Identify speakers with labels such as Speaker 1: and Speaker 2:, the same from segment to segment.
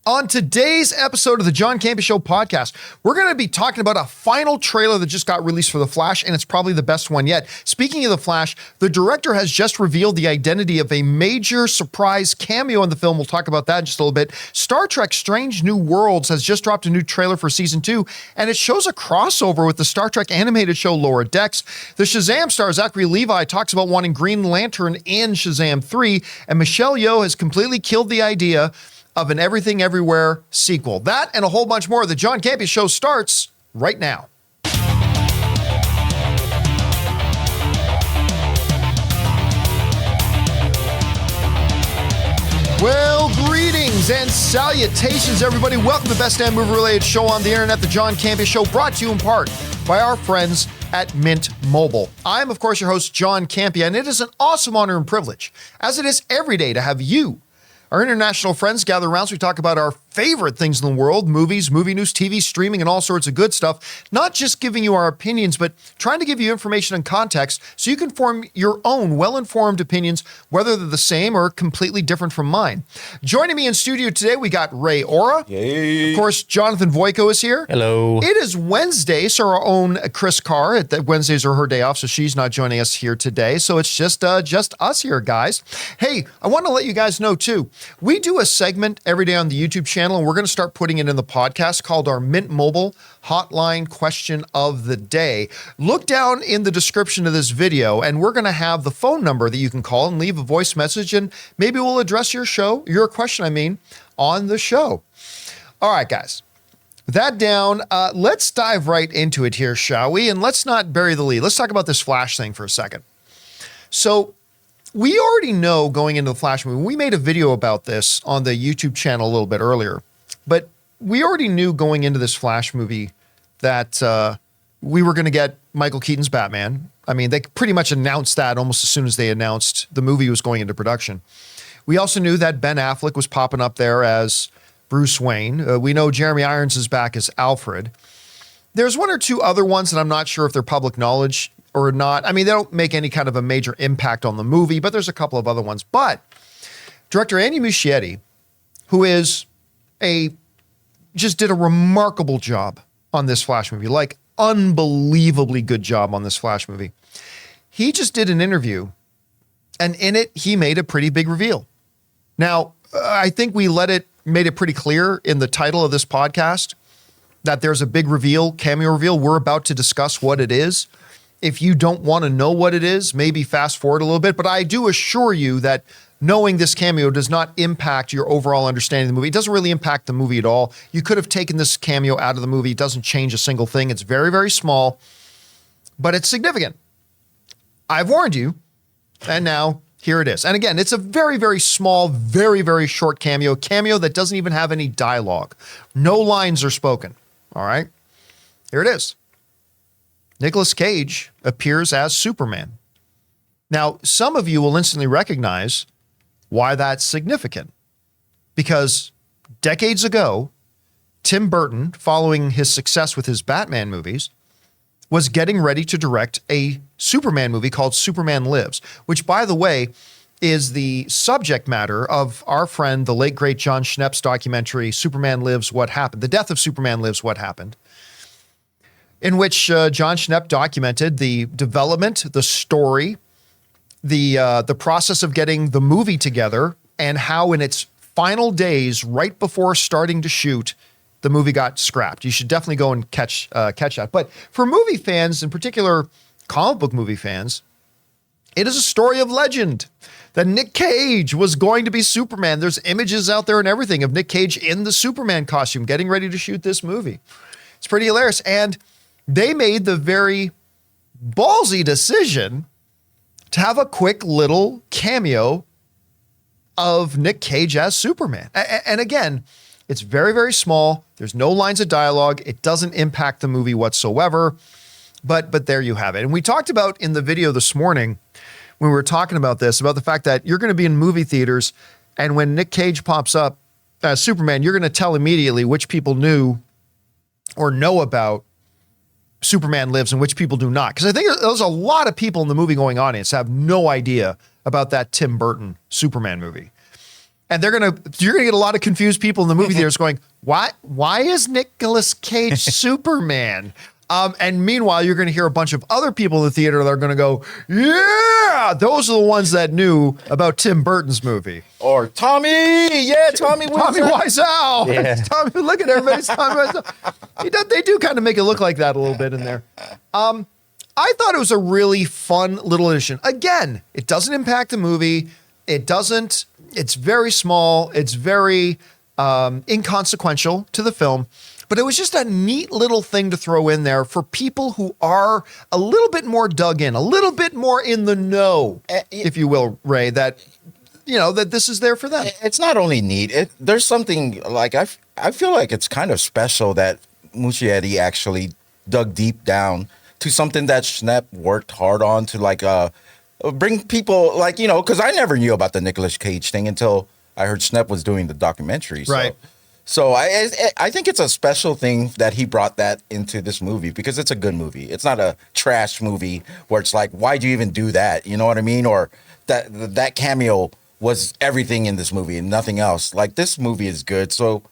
Speaker 1: On today's episode of the John Campea Show podcast, we're going to be talking about a final trailer that just got released for The Flash, and it's probably the best one yet. Speaking of The Flash, the director has just revealed the identity of a major surprise cameo in the film. We'll talk about that in just a little bit. Star Trek Strange New Worlds has just dropped a new trailer for season 2, and it shows a crossover with the Star Trek animated show Lower Decks. The Shazam star Zachary Levi talks about wanting Green Lantern in Shazam 3, and Michelle Yeoh has completely killed the idea of an Everything Everywhere sequel. That and a whole bunch more. The John Campea Show starts right now. Well, greetings and salutations, everybody. Welcome to the best damn movie-related show on the internet, The John Campea Show, brought to you in part by our friends at Mint Mobile. I'm, of course, your host, John Campea, and it is an awesome honor and privilege, as it is every day, to have you, our international friends, gather around so we talk about our favorite things in the world, movies, movie news, TV, streaming, and all sorts of good stuff. Not just giving you our opinions, but trying to give you information and context so you can form your own well-informed opinions, whether they're the same or completely different from mine. Joining me in studio today, we got Ray Ora.
Speaker 2: Yay.
Speaker 1: Of course, Jonathan Voico is here.
Speaker 3: Hello.
Speaker 1: It is Wednesday, so our own Chris Carr, Wednesdays are her day off, so she's not joining us here today. So it's just us here, guys. Hey, I want to let you guys know, too, we do a segment every day on the YouTube channel, and we're going to start putting it in the podcast called our Mint Mobile Hotline Question of the Day. Look down in the description of this video, and we're going to have the phone number that you can call and leave a voice message, and maybe we'll address your question, on the show. All right, guys. With that down, let's dive right into it here, shall we? And let's not bury the lead. Let's talk about this Flash thing for a second. So, we already know going into the Flash movie, we made a video about this on the YouTube channel a little bit earlier, but we already knew going into this Flash movie that we were going to get Michael Keaton's Batman. I mean, they pretty much announced that almost as soon as they announced the movie was going into production. We also knew that Ben Affleck was popping up there as Bruce Wayne. We know Jeremy Irons is back as Alfred. There's one or two other ones that I'm not sure if they're public knowledge or not. I mean, they don't make any kind of a major impact on the movie, but there's a couple of other ones. But director Andy Muschietti, who just did a remarkable job on this Flash movie, like unbelievably good job on this Flash movie. He just did an interview, and in it, he made a pretty big reveal. Now, I think we made it pretty clear in the title of this podcast that there's a big reveal, cameo reveal. We're about to discuss what it is. If you don't want to know what it is, maybe fast forward a little bit. But I do assure you that knowing this cameo does not impact your overall understanding of the movie. It doesn't really impact the movie at all. You could have taken this cameo out of the movie. It doesn't change a single thing. It's very, very small, but it's significant. I've warned you, and now here it is. And again, it's a very, very small, very, very short cameo that doesn't even have any dialogue. No lines are spoken. All right, here it is. Nicolas Cage appears as Superman. Now, some of you will instantly recognize why that's significant. Because decades ago, Tim Burton, following his success with his Batman movies, was getting ready to direct a Superman movie called Superman Lives, which, by the way, is the subject matter of our friend, the late, great John Schnepp's documentary, Superman Lives, What Happened? The Death of Superman Lives, What Happened? In which John Schnepp documented the development, the story, the process of getting the movie together, and how in its final days, right before starting to shoot, the movie got scrapped. You should definitely go and catch that. But for movie fans, in particular comic book movie fans, it is a story of legend that Nick Cage was going to be Superman. There's images out there and everything of Nick Cage in the Superman costume getting ready to shoot this movie. It's pretty hilarious. And they made the very ballsy decision to have a quick little cameo of Nick Cage as Superman. And again, it's very, very small. There's no lines of dialogue. It doesn't impact the movie whatsoever. But there you have it. And we talked about in the video this morning, when we were talking about this, about the fact that you're going to be in movie theaters, and when Nick Cage pops up as Superman, you're going to tell immediately which people knew or know about Superman Lives and which people do not. Because I think there's a lot of people in the movie-going audience have no idea about that Tim Burton Superman movie. And you're gonna get a lot of confused people in the movie theaters going, why is Nicolas Cage Superman? And meanwhile, you're going to hear a bunch of other people in the theater that are going to go, yeah, those are the ones that knew about Tim Burton's movie.
Speaker 2: Or Tommy
Speaker 1: Wiseau.
Speaker 3: Yeah.
Speaker 1: Tommy, look at everybody's Tommy Wiseau. They do kind of make it look like that a little bit in there. I thought it was a really fun little addition. Again, it doesn't impact the movie. It's very small. It's very inconsequential to the film. But it was just a neat little thing to throw in there for people who are a little bit more dug in, a little bit more in the know, if you will, Ray, that this is there for them.
Speaker 2: It's not only neat. There's something like I feel like it's kind of special that Muschietti actually dug deep down to something that Schnepp worked hard on to bring people because I never knew about the Nicolas Cage thing until I heard Schnepp was doing the documentary.
Speaker 1: Right.
Speaker 2: So I think it's a special thing that he brought that into this movie because it's a good movie. It's not a trash movie where it's like, why'd you even do that? You know what I mean? Or that cameo was everything in this movie and nothing else. Like, this movie is good. So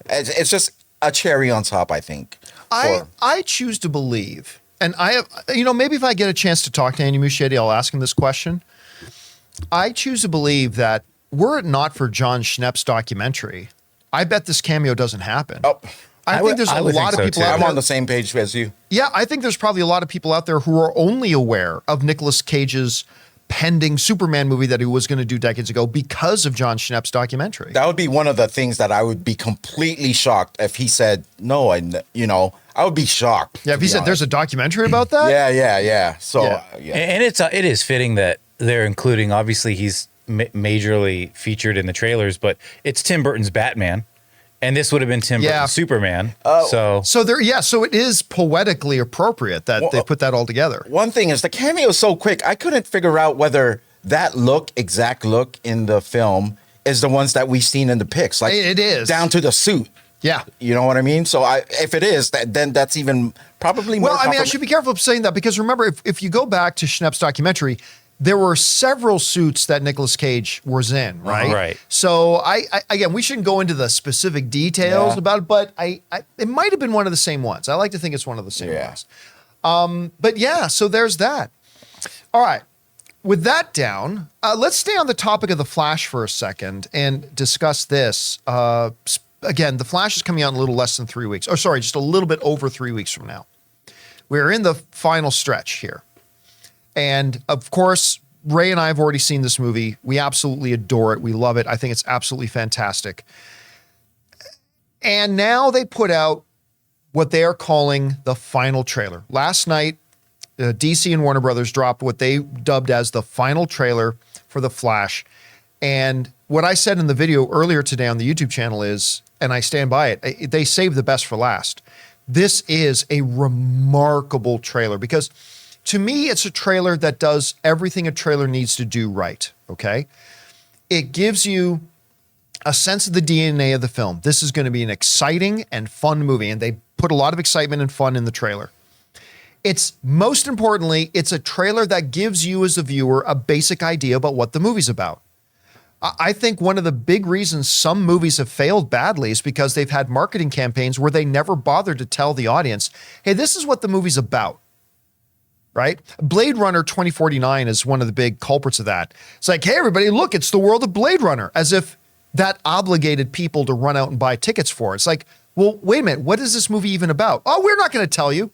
Speaker 2: it's just a cherry on top, I think.
Speaker 1: I choose to believe, and I have, maybe if I get a chance to talk to Andy Muschietti, I'll ask him this question. I choose to believe that were it not for John Schnepp's documentary, I bet this cameo doesn't happen.
Speaker 2: Oh,
Speaker 1: I think there's a lot of people out
Speaker 2: I'm
Speaker 1: there.
Speaker 2: on the same page as you.
Speaker 1: Yeah, I think there's probably a lot of people out there who are only aware of Nicolas Cage's pending Superman movie that he was going to do decades ago because of John Schnepp's documentary.
Speaker 2: That would be one of the things that I would be completely shocked if he said, no, I would be shocked.
Speaker 1: Yeah, if he said there's a documentary about that?
Speaker 2: Yeah. So, yeah.
Speaker 3: And it is fitting that they're including, obviously he's majorly featured in the trailers, but it's Tim Burton's Batman, and this would have been Tim Burton's Superman. So it is poetically appropriate that they put that all together.
Speaker 2: One thing is the cameo is so quick. I couldn't figure out whether that exact look in the film is the ones that we've seen in the pics. Like,
Speaker 1: it is
Speaker 2: down to the suit.
Speaker 1: Yeah.
Speaker 2: You know what I mean? So if it is, then that's even probably more.
Speaker 1: Well, I should be careful of saying that because remember, if you go back to Schnepp's documentary, there were several suits that Nicolas Cage was in, right?
Speaker 3: Right.
Speaker 1: So again, we shouldn't go into the specific details about it, but it might have been one of the same ones. I like to think it's one of the same ones. But yeah, so there's that. All right. With that down, let's stay on the topic of The Flash for a second and discuss this. Again, The Flash is coming out in a little less than 3 weeks. Just a little bit over 3 weeks from now. We're in the final stretch here. And of course, Ray and I have already seen this movie. We absolutely adore it. We love it. I think it's absolutely fantastic. And now they put out what they are calling the final trailer. Last night, DC and Warner Brothers dropped what they dubbed as the final trailer for The Flash. And what I said in the video earlier today on the YouTube channel is, and I stand by it, they saved the best for last. This is a remarkable trailer because to me, it's a trailer that does everything a trailer needs to do right, okay? It gives you a sense of the DNA of the film. This is going to be an exciting and fun movie, and they put a lot of excitement and fun in the trailer. Most importantly, it's a trailer that gives you as a viewer a basic idea about what the movie's about. I think one of the big reasons some movies have failed badly is because they've had marketing campaigns where they never bothered to tell the audience, hey, this is what the movie's about. Right? Blade Runner 2049 is one of the big culprits of that. It's like, hey, everybody, look, it's the world of Blade Runner, as if that obligated people to run out and buy tickets for it. It's like, well, wait a minute, what is this movie even about? Oh, we're not going to tell you.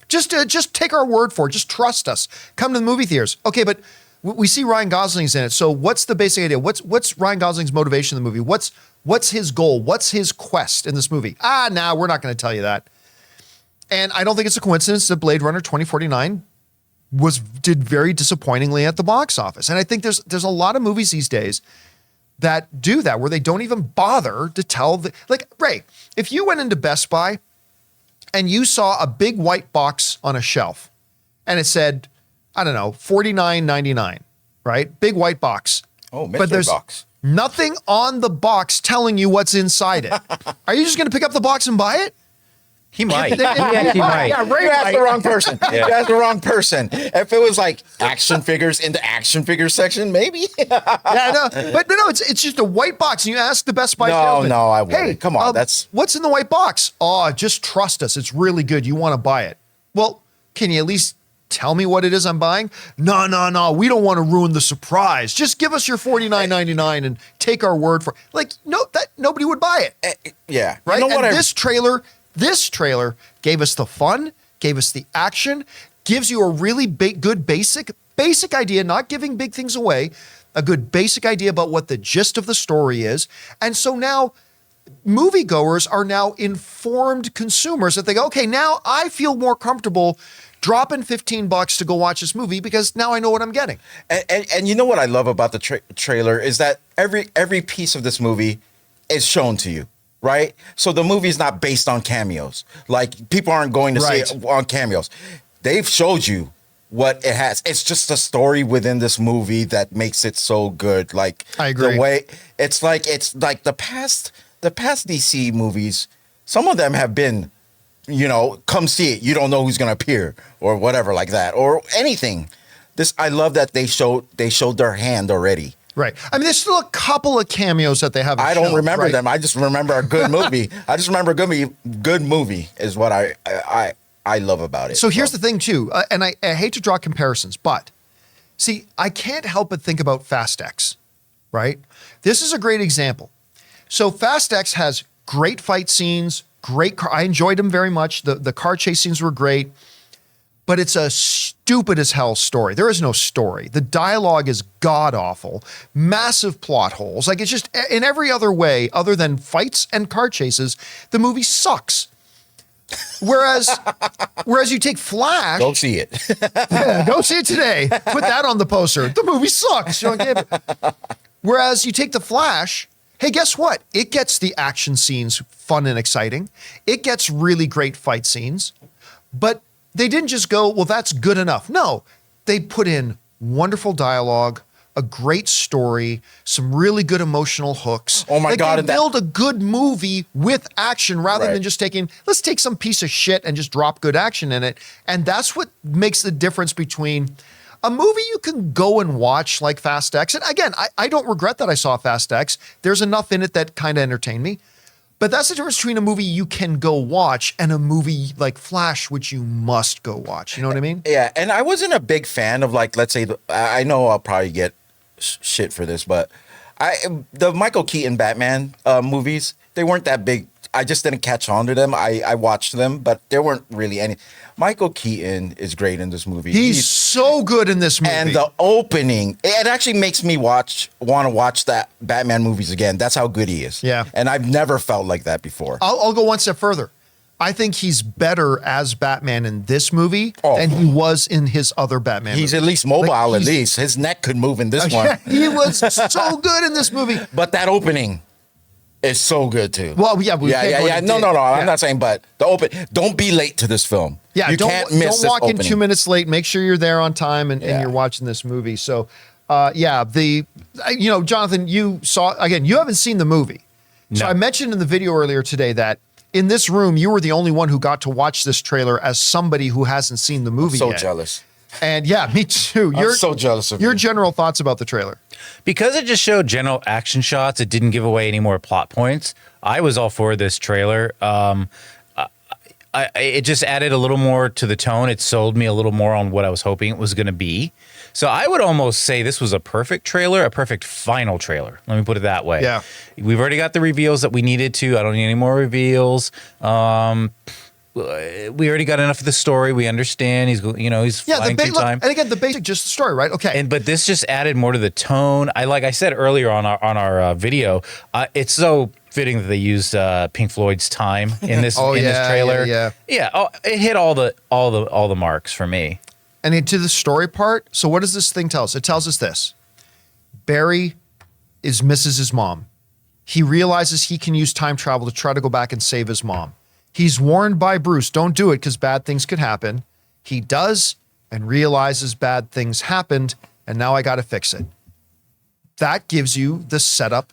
Speaker 1: Just take our word for it. Just trust us. Come to the movie theaters. Okay, but we see Ryan Gosling's in it. So what's the basic idea? What's Ryan Gosling's motivation in the movie? What's his goal? What's his quest in this movie? No, we're not going to tell you that. And I don't think it's a coincidence that Blade Runner 2049 did very disappointingly at the box office. And I think there's a lot of movies these days that do that, where they don't even bother to tell like, Ray, if you went into Best Buy and you saw a big white box on a shelf and it said, I don't know, $49.99, right? Big white box.
Speaker 2: Oh, mystery
Speaker 1: but there's
Speaker 2: box.
Speaker 1: Nothing on the box telling you what's inside it. Are you just going to pick up the box and buy it?
Speaker 3: He might.
Speaker 1: He actually might.
Speaker 2: Yeah, you asked the wrong person. You asked the wrong person. If it was like action figures in the action figure section, maybe.
Speaker 1: No, it's just a white box, and you ask the Best Buy salesman,
Speaker 2: No, I wouldn't.
Speaker 1: Hey,
Speaker 2: come on,
Speaker 1: what's in the white box? Oh, just trust us. It's really good. You want to buy it. Well, can you at least tell me what it is I'm buying? No. We don't want to ruin the surprise. Just give us your $49.99 and take our word for it. Like, no, that nobody would buy it.
Speaker 2: Yeah.
Speaker 1: Right. You know what? This trailer gave us the fun, gave us the action, gives you a really good basic idea, not giving big things away, a good basic idea about what the gist of the story is. And so now moviegoers are now informed consumers that they go, okay, now I feel more comfortable dropping $15 to go watch this movie because now I know what I'm getting.
Speaker 2: And you know what I love about the trailer is that every piece of this movie is shown to you. Right? So the movie is not based on cameos. Like, people aren't going to see it on cameos. They've showed you what it has. It's just a story within this movie that makes it so good. Like,
Speaker 1: I agree.
Speaker 2: The way it's like the past DC movies, some of them have been, come see it. You don't know who's going to appear or whatever like that or anything. I love that they showed their hand already.
Speaker 1: Right. I mean, there's still a couple of cameos that they have.
Speaker 2: I don't remember them. I just remember a good movie. I just remember good movie is what I love about it.
Speaker 1: So here's the thing too, and I hate to draw comparisons, but see, I can't help but think about Fast X, right? This is a great example. So Fast X has great fight scenes, I enjoyed them very much. The car chase scenes were great. But it's a stupid as hell story. There is no story. The dialogue is god awful, massive plot holes. Like, it's just in every other way other than fights and car chases, the movie sucks. Whereas you take Flash.
Speaker 2: Go see it.
Speaker 1: Yeah, go see it today. Put that on the poster. The movie sucks. John Campea. Whereas you take the Flash. Hey, guess what? It gets the action scenes fun and exciting. It gets really great fight scenes. But they didn't just go, well, that's good enough. No, they put in wonderful dialogue, a great story, some really good emotional hooks.
Speaker 2: Oh my God.
Speaker 1: They build a good movie with action rather than just let's take some piece of shit and just drop good action in it. And that's what makes the difference between a movie you can go and watch like Fast X. And again, I don't regret that I saw Fast X. There's enough in it that kind of entertained me. But that's the difference between a movie you can go watch and a movie like Flash, which you must go watch. You know what I mean?
Speaker 2: Yeah, and I wasn't a big fan of, like, let's say, I know I'll probably get shit for this, but the Michael Keaton Batman movies, they weren't that big. I just didn't catch on to them. I watched them, but there weren't really any. Michael Keaton is great in this movie.
Speaker 1: He's so good in this movie.
Speaker 2: And the opening, it actually makes me want to watch that Batman movies again. That's how good he is.
Speaker 1: Yeah.
Speaker 2: And I've never felt like that before.
Speaker 1: I'll go one step further. I think he's better as Batman in this movie than he was in his other Batman
Speaker 2: He's
Speaker 1: movies.
Speaker 2: At least mobile, at least. His neck could move in this one.
Speaker 1: He was so good in this movie.
Speaker 2: But that opening is so good too.
Speaker 1: Well, yeah.
Speaker 2: No. I'm not saying, but the open. Don't be late to this film.
Speaker 1: Yeah,
Speaker 2: you can't miss
Speaker 1: Don't walk
Speaker 2: this
Speaker 1: in 2 minutes late. Make sure you're there on time and you're watching this movie. So, Jonathan, you haven't seen the movie. No. So I mentioned in the video earlier today that in this room, you were the only one who got to watch this trailer as somebody who hasn't seen the movie yet.
Speaker 2: So jealous.
Speaker 1: And yeah, me too.
Speaker 2: I'm so jealous of
Speaker 1: your
Speaker 2: you.
Speaker 1: general thoughts about the trailer.
Speaker 3: Because it just showed general action shots, it didn't give away any more plot points. I was all for this trailer. It just added a little more to the tone. It sold me a little more on what I was hoping it was going to be. So I would almost say this was a perfect trailer, a perfect final trailer. Let me put it that way.
Speaker 1: Yeah.
Speaker 3: We've already got the reveals that we needed to. I don't need any more reveals. We already got enough of the story. We understand he's flying through time.
Speaker 1: And again, the basic, just the story, right? Okay.
Speaker 3: But this just added more to the tone. Like I said earlier on our video, it's so fitting that they used Pink Floyd's "Time" in this this trailer. Yeah. It hit all the marks for me.
Speaker 1: And into the story part. So what does this thing tell us? It tells us this: Barry misses his mom. He realizes he can use time travel to try to go back and save his mom. He's warned by Bruce, don't do it because bad things could happen. He does and realizes bad things happened, and now I got to fix it. That gives you the setup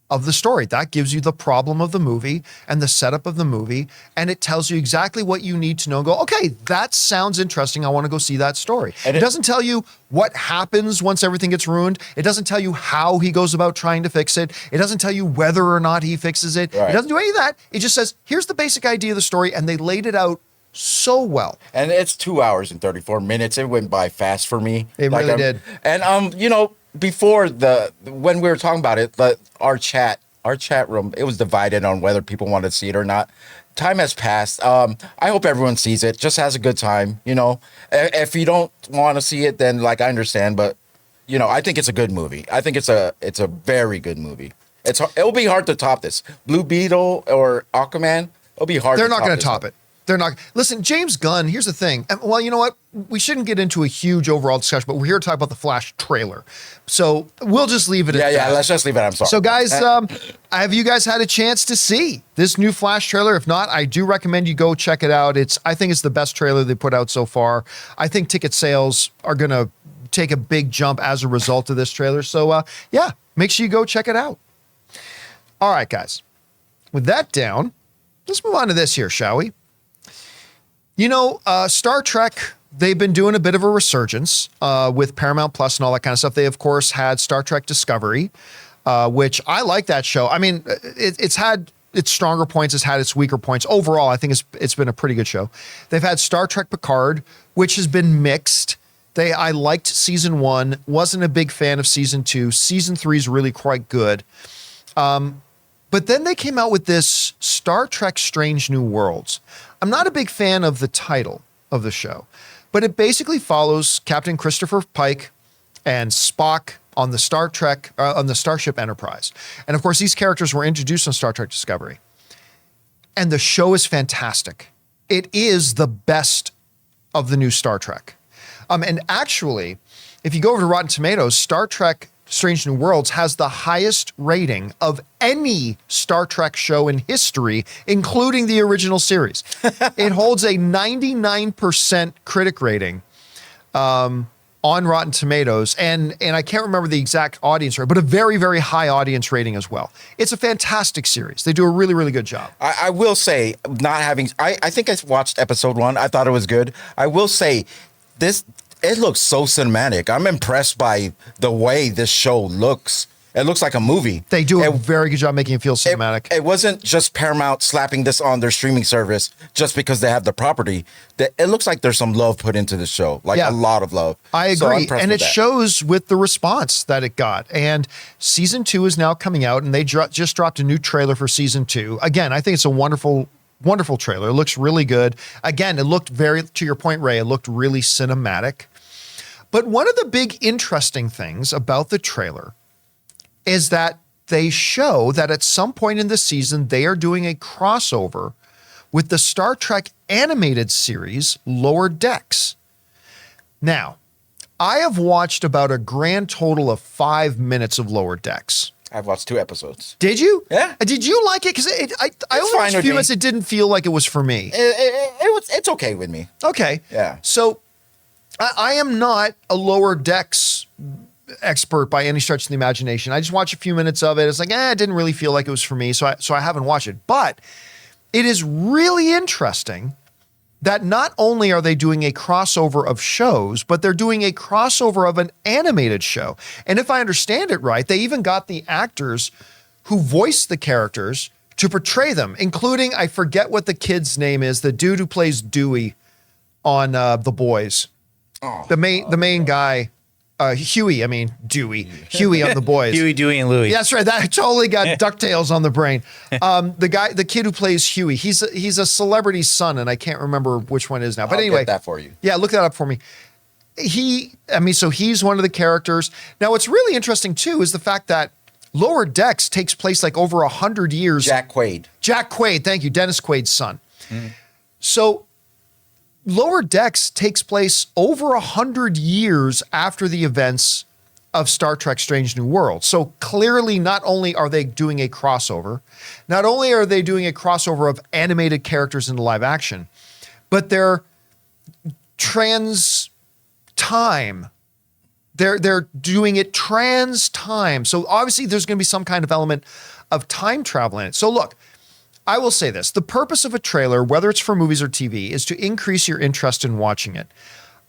Speaker 1: of the story. That gives you the problem of the movie and the setup of the movie, and it tells you exactly what you need to know and go, okay, that sounds interesting. I want to go see that story. And it doesn't tell you what happens once everything gets ruined. It doesn't tell you how he goes about trying to fix it. It doesn't tell you whether or not he fixes it. Right. It doesn't do any of that. It just says, here's the basic idea of the story, and they laid it out so well.
Speaker 2: And it's 2 hours and 34 minutes. It went by fast for me.
Speaker 1: It really did.
Speaker 2: And before when we were talking about it, our chat room, it was divided on whether people wanted to see it or not. Time has passed. I hope everyone sees it. Just has a good time. If you don't want to see it, then I understand. But I think it's a good movie. I think it's a very good movie. It'll be hard to top this. Blue Beetle or Aquaman. It'll be hard.
Speaker 1: They're not going to top it. They're not. Listen, James Gunn, here's the thing. Well, you know what? We shouldn't get into a huge overall discussion, but we're here to talk about the Flash trailer. So we'll just leave it at that.
Speaker 2: Yeah, let's just leave it. I'm sorry.
Speaker 1: So guys, have you guys had a chance to see this new Flash trailer? If not, I do recommend you go check it out. I think it's the best trailer they put out so far. I think ticket sales are going to take a big jump as a result of this trailer. So yeah, make sure you go check it out. All right, guys. With that down, let's move on to this here, shall we? Star Trek, they've been doing a bit of a resurgence with Paramount Plus and all that kind of stuff. They, of course, had Star Trek Discovery, which I like that show. I mean, it's had its stronger points, it's had its weaker points. Overall, I think it's been a pretty good show. They've had Star Trek Picard, which has been mixed. I liked season 1, wasn't a big fan of season 2. Season 3 is really quite good. But then they came out with this Star Trek Strange New Worlds. I'm not a big fan of the title of the show, but it basically follows Captain Christopher Pike and Spock on the on the Starship Enterprise. And of course, these characters were introduced on Star Trek Discovery. And the show is fantastic. It is the best of the new Star Trek. And actually, if you go over to Rotten Tomatoes, Star Trek Strange New Worlds has the highest rating of any Star Trek show in history, including the original series. It holds a 99% critic rating on Rotten Tomatoes, and I can't remember the exact audience rate, but a very, very high audience rating as well. It's a fantastic series. They do a really, really good job.
Speaker 2: I will say, I think I watched episode 1. I thought it was good. I will say, it looks so cinematic. I'm impressed by the way this show looks. It looks like a movie.
Speaker 1: They do a very good job making it feel cinematic.
Speaker 2: It wasn't just Paramount slapping this on their streaming service just because they have the property. It looks like there's some love put into the show, a lot of love.
Speaker 1: I agree. And it shows with the response that it got. And season 2 is now coming out, and they just dropped a new trailer for season 2. Again, I think it's a wonderful trailer. It looks really good. Again, it looked to your point, Ray, it looked really cinematic. But one of the big interesting things about the trailer is that they show that at some point in the season, they are doing a crossover with the Star Trek animated series, Lower Decks. Now, I have watched about a grand total of 5 minutes of Lower Decks.
Speaker 2: I've watched 2 episodes.
Speaker 1: Did you?
Speaker 2: Yeah.
Speaker 1: Did you like it? Because I only watched a few minutes. It didn't feel like it was for me.
Speaker 2: It's okay with me.
Speaker 1: Okay.
Speaker 2: Yeah.
Speaker 1: So I am not a Lower Decks expert by any stretch of the imagination. I just watched a few minutes of it. It's like, it didn't really feel like it was for me. So I haven't watched it. But it is really interesting that not only are they doing a crossover of shows, but they're doing a crossover of an animated show. And if I understand it right, they even got the actors who voice the characters to portray them, including, I forget what the kid's name is, the dude who plays Dewey on The Boys. Oh, the main guy, Dewey Huey on The Boys.
Speaker 3: Huey, Dewey, and Louie.
Speaker 1: That's right. That totally got DuckTales on the brain. The kid who plays Huey, he's a celebrity's son, and I can't remember which one it is now. But anyway,
Speaker 2: get that for you.
Speaker 1: Yeah, look that up for me. So he's one of the characters. Now, what's really interesting too is the fact that Lower Decks takes place over 100 years.
Speaker 2: Jack Quaid,
Speaker 1: thank you, Dennis Quaid's son. So Lower Decks takes place over 100 years after the events of Star Trek Strange New Worlds. So clearly, not only are they doing a crossover, not only are they doing a crossover of animated characters into live action, but they're time They're doing it trans time. So obviously there's going to be some kind of element of time travel in it. So look, I will say this. The purpose of a trailer, whether it's for movies or TV, is to increase your interest in watching it.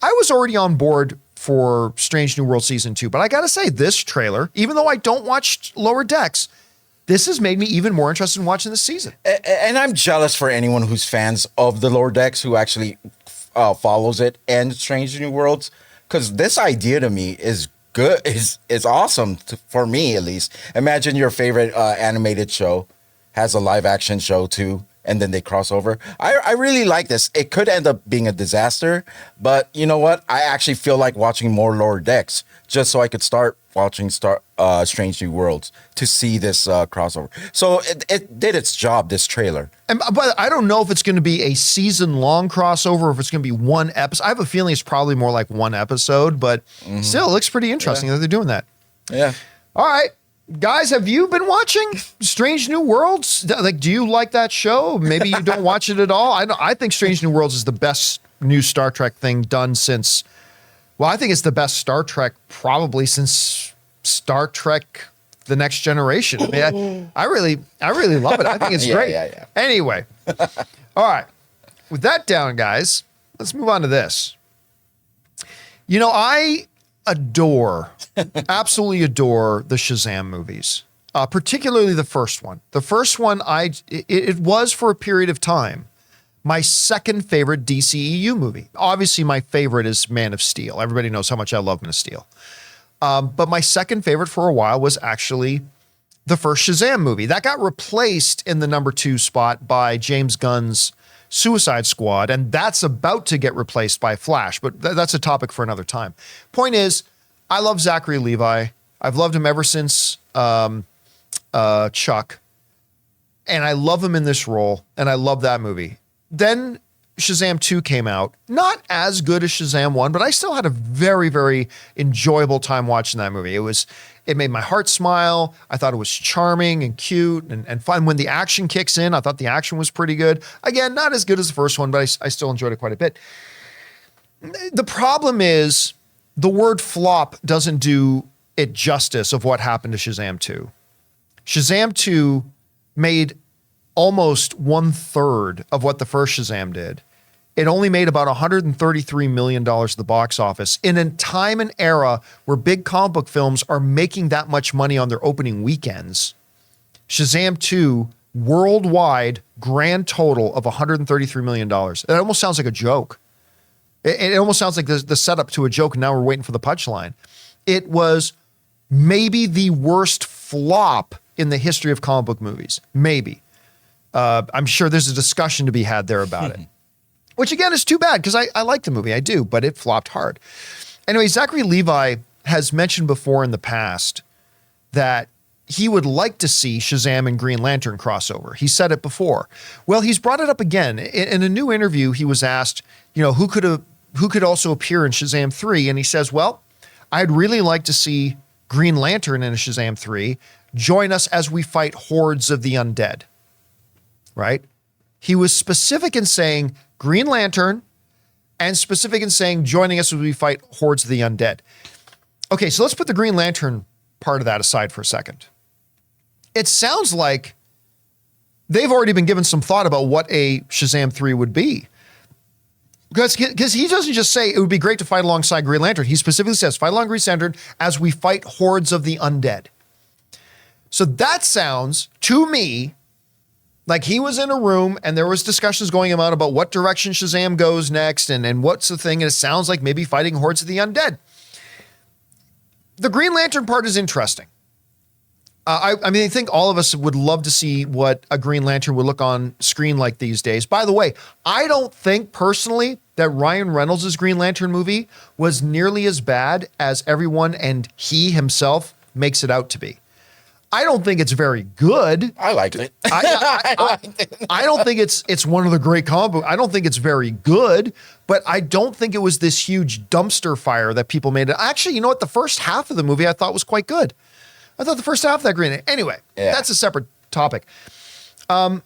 Speaker 1: I was already on board for Strange New World Season 2, but I got to say this trailer, even though I don't watch Lower Decks, this has made me even more interested in watching this season.
Speaker 2: And I'm jealous for anyone who's fans of the Lower Decks who actually follows it and Strange New Worlds. Because this idea to me is good, is awesome for me at least. Imagine your favorite animated show has a live action show too, and then they cross over. I really like this. It could end up being a disaster, but you know what? I actually feel like watching more Lower Decks just so I could start watching Strange New Worlds to see this crossover. So it did its job, this trailer.
Speaker 1: But I don't know if it's going to be a season-long crossover or if it's going to be one episode. I have a feeling it's probably more like one episode, but still, it looks pretty interesting that they're doing that.
Speaker 2: Yeah.
Speaker 1: All right. Guys, have you been watching Strange New Worlds? Like, do you like that show? Maybe you don't watch it at all. I think Strange New Worlds is the best new Star Trek thing done since... Well, I think it's the best Star Trek probably since Star Trek The Next Generation. I mean, I really love it. I think it's great.
Speaker 2: Yeah.
Speaker 1: Anyway, all right. With that down, guys, let's move on to this. You know, I absolutely adore the Shazam movies, particularly the first one. The first one, it was for a period of time my second favorite DCEU movie. Obviously, my favorite is Man of Steel. Everybody knows how much I love Man of Steel. But my second favorite for a while was actually the first Shazam movie. That got replaced in the number 2 spot by James Gunn's Suicide Squad, and that's about to get replaced by Flash, but that's a topic for another time. Point is, I love Zachary Levi. I've loved him ever since Chuck, and I love him in this role, and I love that movie. Then Shazam 2 came out. Not as good as Shazam 1, but I still had a very, very enjoyable time watching that movie. It made my heart smile. I thought it was charming and cute and fun. When the action kicks in, I thought the action was pretty good. Again, not as good as the first one, but I still enjoyed it quite a bit. The problem is the word flop doesn't do it justice of what happened to Shazam 2. Shazam 2 made almost 1/3 of what the first Shazam did. It only made about $133 million at the box office in a time and era where big comic book films are making that much money on their opening weekends. Shazam 2 worldwide grand total of $133 million. It almost sounds like a joke. It almost sounds like the setup to a joke, and now we're waiting for the punchline. It was maybe the worst flop in the history of comic book movies. Maybe. I'm sure there's a discussion to be had there about it, which again is too bad because I like the movie. I do, but it flopped hard. Anyway, Zachary Levi has mentioned before in the past that he would like to see Shazam and Green Lantern crossover. He said it before. Well, he's brought it up again. In a new interview, he was asked, who could also appear in Shazam 3? And he says, well, I'd really like to see Green Lantern in a Shazam 3 join us as we fight hordes of the undead. Right? He was specific in saying Green Lantern and specific in saying joining us as we fight hordes of the undead. Okay, so let's put the Green Lantern part of that aside for a second. It sounds like they've already been given some thought about what a Shazam 3 would be. Because he doesn't just say it would be great to fight alongside Green Lantern. He specifically says fight along Green Lantern as we fight hordes of the undead. So that sounds to me like he was in a room and there was discussions going on about what direction Shazam goes next and what's the thing. And it sounds like maybe fighting hordes of the undead. The Green Lantern part is interesting. I think all of us would love to see what a Green Lantern would look on screen like these days. By the way, I don't think personally that Ryan Reynolds' Green Lantern movie was nearly as bad as everyone and he himself makes it out to be. I don't think it's very good.
Speaker 2: I liked it.
Speaker 1: I don't think it's one of the great comic books. I don't think it's very good, but I don't think it was this huge dumpster fire that people made it. Actually, you know what? The first half of the movie I thought was quite good. I thought the first half of that Green. Anyway, That's a separate topic. Do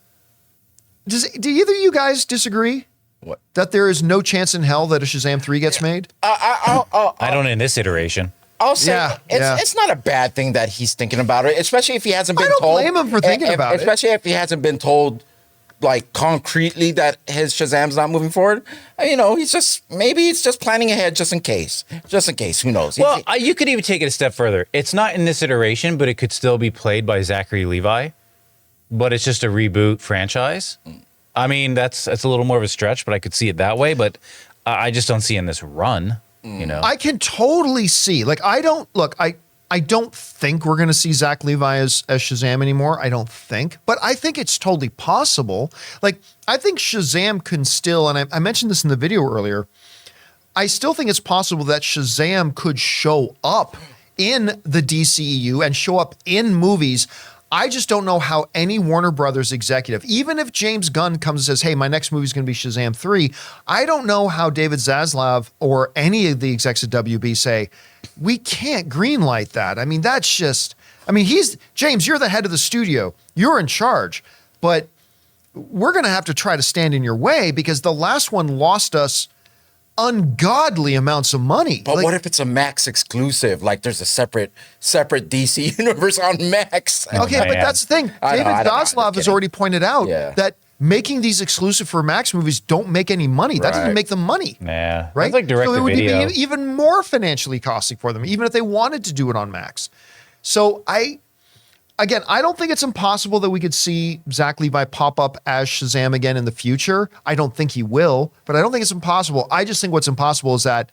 Speaker 1: either of you guys disagree? What? That there is no chance in hell that a Shazam 3 gets made?
Speaker 3: I don't in this iteration.
Speaker 2: I'll say it's not a bad thing that he's thinking about it, especially if he hasn't been told.
Speaker 1: I don't blame him for thinking about it.
Speaker 2: Especially if he hasn't been told, like, concretely that his Shazam's not moving forward. You know, he's just planning ahead just in case. Just in case, who knows?
Speaker 3: Well, you could even take it a step further. It's not in this iteration, but it could still be played by Zachary Levi. But it's just a reboot franchise. I mean, that's a little more of a stretch, but I could see it that way. But I just don't see in this run. You know,
Speaker 1: I can totally see. Like, I don't think we're going to see Zach Levi as Shazam anymore. I don't think, but I think it's totally possible. Like, I think Shazam can still, and I mentioned this in the video earlier, I still think it's possible that Shazam could show up in the DCEU and show up in movies. I just don't know how any Warner Brothers executive, even if James Gunn comes and says, hey, my next movie is going to be Shazam 3, I don't know how David Zaslav or any of the execs at WB say, we can't greenlight that. I mean, that's just, I mean, James, you're the head of the studio. You're in charge. But we're going to have to try to stand in your way because the last one lost us ungodly amounts of money.
Speaker 2: But what if it's a Max exclusive? Like there's a separate DC universe on Max.
Speaker 1: Okay, but that's the thing. David Zaslav has already pointed out that making these exclusive for Max movies don't make any money. That doesn't make them money.
Speaker 3: Yeah.
Speaker 1: Right?
Speaker 3: That's like direct
Speaker 1: so it would
Speaker 3: video.
Speaker 1: be even more financially costly for them, even if they wanted to do it on Max. So I don't think it's impossible that we could see Zach Levi pop up as Shazam again in the future. I don't think he will, but I don't think it's impossible. I just think what's impossible is that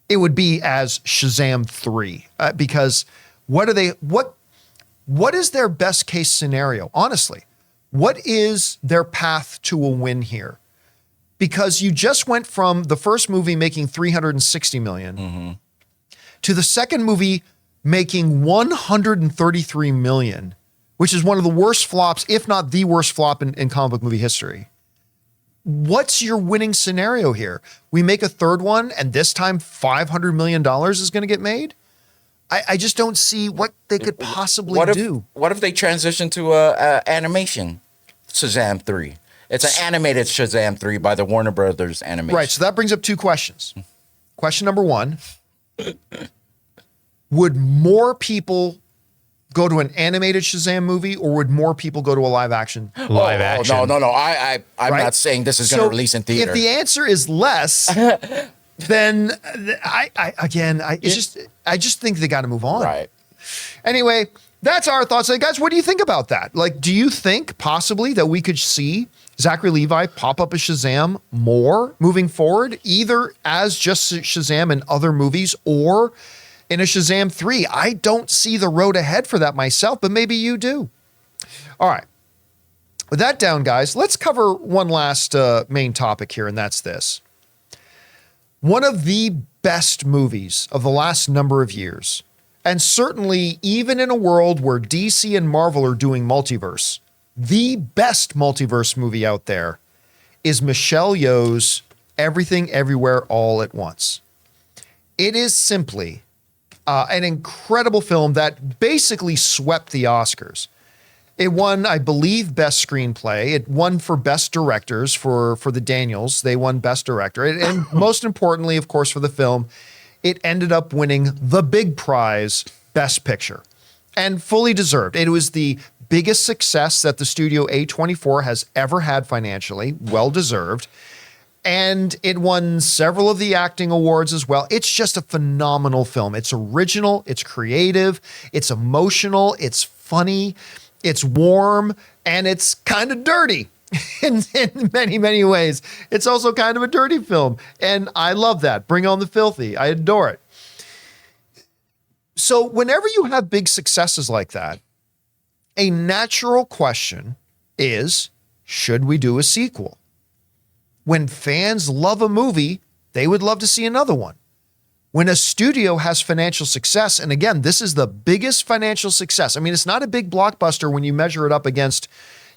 Speaker 1: it would be as Shazam 3 because what is their best case scenario? Honestly, what is their path to a win here? Because you just went from the first movie making $360 million to the second movie making $133 million, which is one of the worst flops, if not the worst flop in comic book movie history. What's your winning scenario here? We make a third one, and this time $500 million is going to get made? I just don't see what they could possibly do.
Speaker 2: What if they transition to animation Shazam 3? It's an animated Shazam 3 by the Warner Brothers Animation.
Speaker 1: Right, so that brings up two questions. Question number one, would more people go to an animated Shazam movie or would more people go to a live action?
Speaker 3: Live action.
Speaker 2: No. I'm not saying this is going to release in theater.
Speaker 1: If the answer is less, then I just think they got to move on.
Speaker 2: Right.
Speaker 1: Anyway, that's our thoughts. Hey, guys, what do you think about that? Like, do you think possibly that we could see Zachary Levi pop up as Shazam more moving forward, either as just Shazam in other movies or in a Shazam 3? I don't see the road ahead for that myself, but maybe you do. All right. With that down, guys, let's cover one last main topic here, and that's this. One of the best movies of the last number of years, and certainly even in a world where DC and Marvel are doing multiverse, the best multiverse movie out there is Michelle Yeoh's Everything Everywhere All at Once. It is simply an incredible film that basically swept the Oscars. It won, I believe, Best Screenplay. It won for Best Directors for the Daniels. They won Best Director. And most importantly, of course, for the film, it ended up winning the big prize, Best Picture. And fully deserved. It was the biggest success that the studio A24 has ever had financially. Well deserved. And it won several of the acting awards as well. It's just a phenomenal film. It's original, it's creative, it's emotional, it's funny, it's warm, and it's kind of dirty in many, many ways. It's also kind of a dirty film. And I love that. Bring on the filthy. I adore it. So whenever you have big successes like that, a natural question is, should we do a sequel? When fans love a movie, they would love to see another one. When a studio has financial success, and again, this is the biggest financial success. I mean, it's not a big blockbuster when you measure it up against,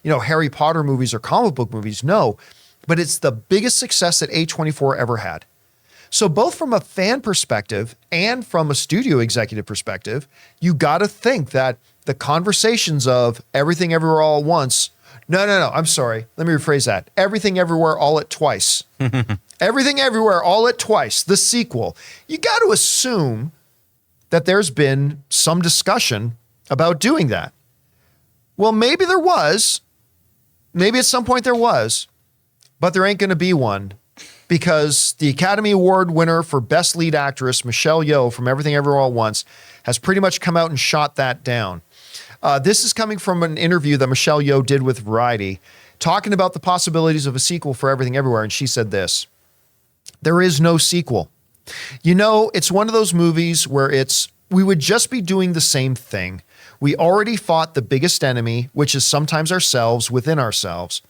Speaker 1: Harry Potter movies or comic book movies, no, but it's the biggest success that A24 ever had. So both from a fan perspective and from a studio executive perspective, you got to think that the conversations of Everything Everywhere All at Once, no, I'm sorry. Let me rephrase that. Everything Everywhere All at Twice. Everything Everywhere All at Twice, the sequel. You got to assume that there's been some discussion about doing that. Well, maybe there was. Maybe at some point there was, but there ain't going to be one because the Academy Award winner for Best Lead Actress, Michelle Yeoh from Everything Everywhere All at Once, has pretty much come out and shot that down. This is coming from an interview that Michelle Yeoh did with Variety, talking about the possibilities of a sequel for Everything Everywhere, and she said this: there is no sequel. You know, it's one of those movies where we would just be doing the same thing. We already fought the biggest enemy, which is sometimes ourselves within ourselves.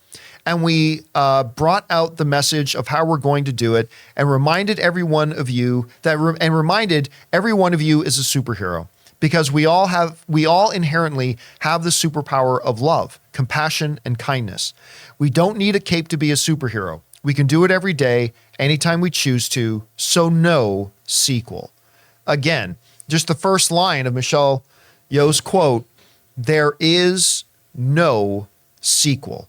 Speaker 1: And we brought out the message of how we're going to do it and reminded every one of you is a superhero, because we all inherently have the superpower of love, compassion, and kindness. We don't need a cape to be a superhero. We can do it every day, anytime we choose to. So no sequel. Again, just the first line of Michelle Yeoh's quote, there is no sequel.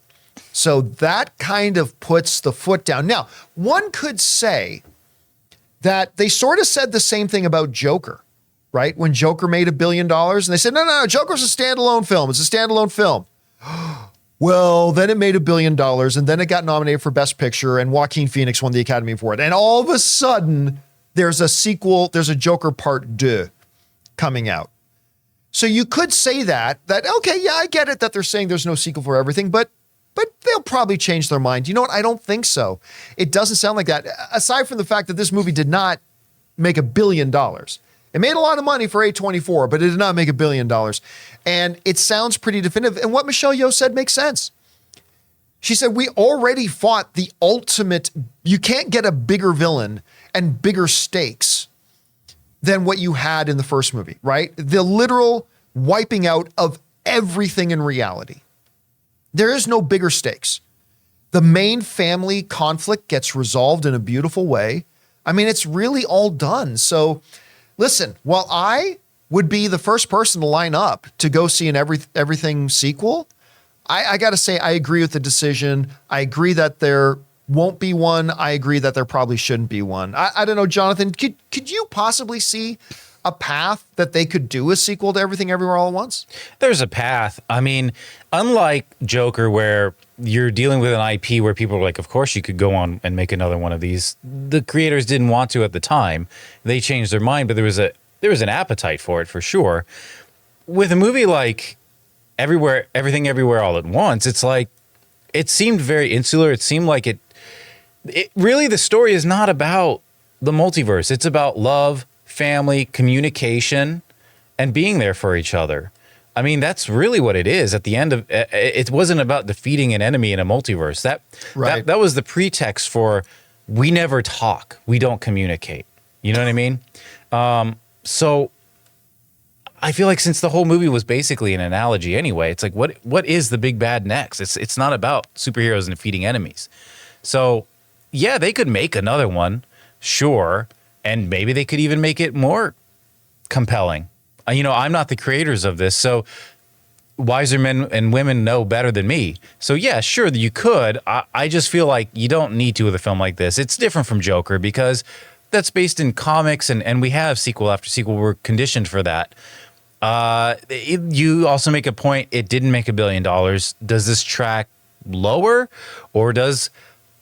Speaker 1: So that kind of puts the foot down. Now, one could say that they sort of said the same thing about Joker, right? When Joker made $1 billion and they said, no, Joker's a standalone film. It's a standalone film. Well, then it made $1 billion and then it got nominated for Best Picture and Joaquin Phoenix won the Academy Award. And all of a sudden there's a sequel, there's a Joker Part 2 coming out. So you could say that, okay, yeah, I get it that they're saying there's no sequel for everything, but they'll probably change their mind. You know what? I don't think so. It doesn't sound like that. Aside from the fact that this movie did not make $1 billion. It made a lot of money for A24, but it did not make $1 billion. And it sounds pretty definitive. And what Michelle Yeoh said makes sense. She said, we already fought the ultimate, you can't get a bigger villain and bigger stakes than what you had in the first movie, right? The literal wiping out of everything in reality. There is no bigger stakes. The main family conflict gets resolved in a beautiful way. I mean, it's really all done. So listen, while I would be the first person to line up to go see an Everything sequel, I got to say, I agree with the decision. I agree that there won't be one. I agree that there probably shouldn't be one. I don't know, Jonathan, could you possibly see a path that they could do a sequel to Everything Everywhere All at Once?
Speaker 3: There's a path. I mean, unlike Joker, where you're dealing with an IP where people are like, of course you could go on and make another one of these. The creators didn't want to at the time. They changed their mind, but there was an appetite for it for sure. With a movie like Everything Everywhere All at Once, it's like, it seemed very insular. It seemed like it really, the story is not about the multiverse. It's about love, family, communication, and being there for each other. I mean, that's really what it is. At the end of it wasn't about defeating an enemy in a multiverse. That that was the pretext for we never talk, we don't communicate. You know what I mean? So I feel like since the whole movie was basically an analogy anyway, it's like what is the big bad next? It's not about superheroes and defeating enemies. So yeah, they could make another one, sure. And maybe they could even make it more compelling. You know, I'm not the creators of this, so wiser men and women know better than me. So yeah, sure, you could. I just feel like you don't need to with a film like this. It's different from Joker because that's based in comics and we have sequel after sequel. We're conditioned for that. You also make a point, it didn't make $1 billion. Does this track lower, or does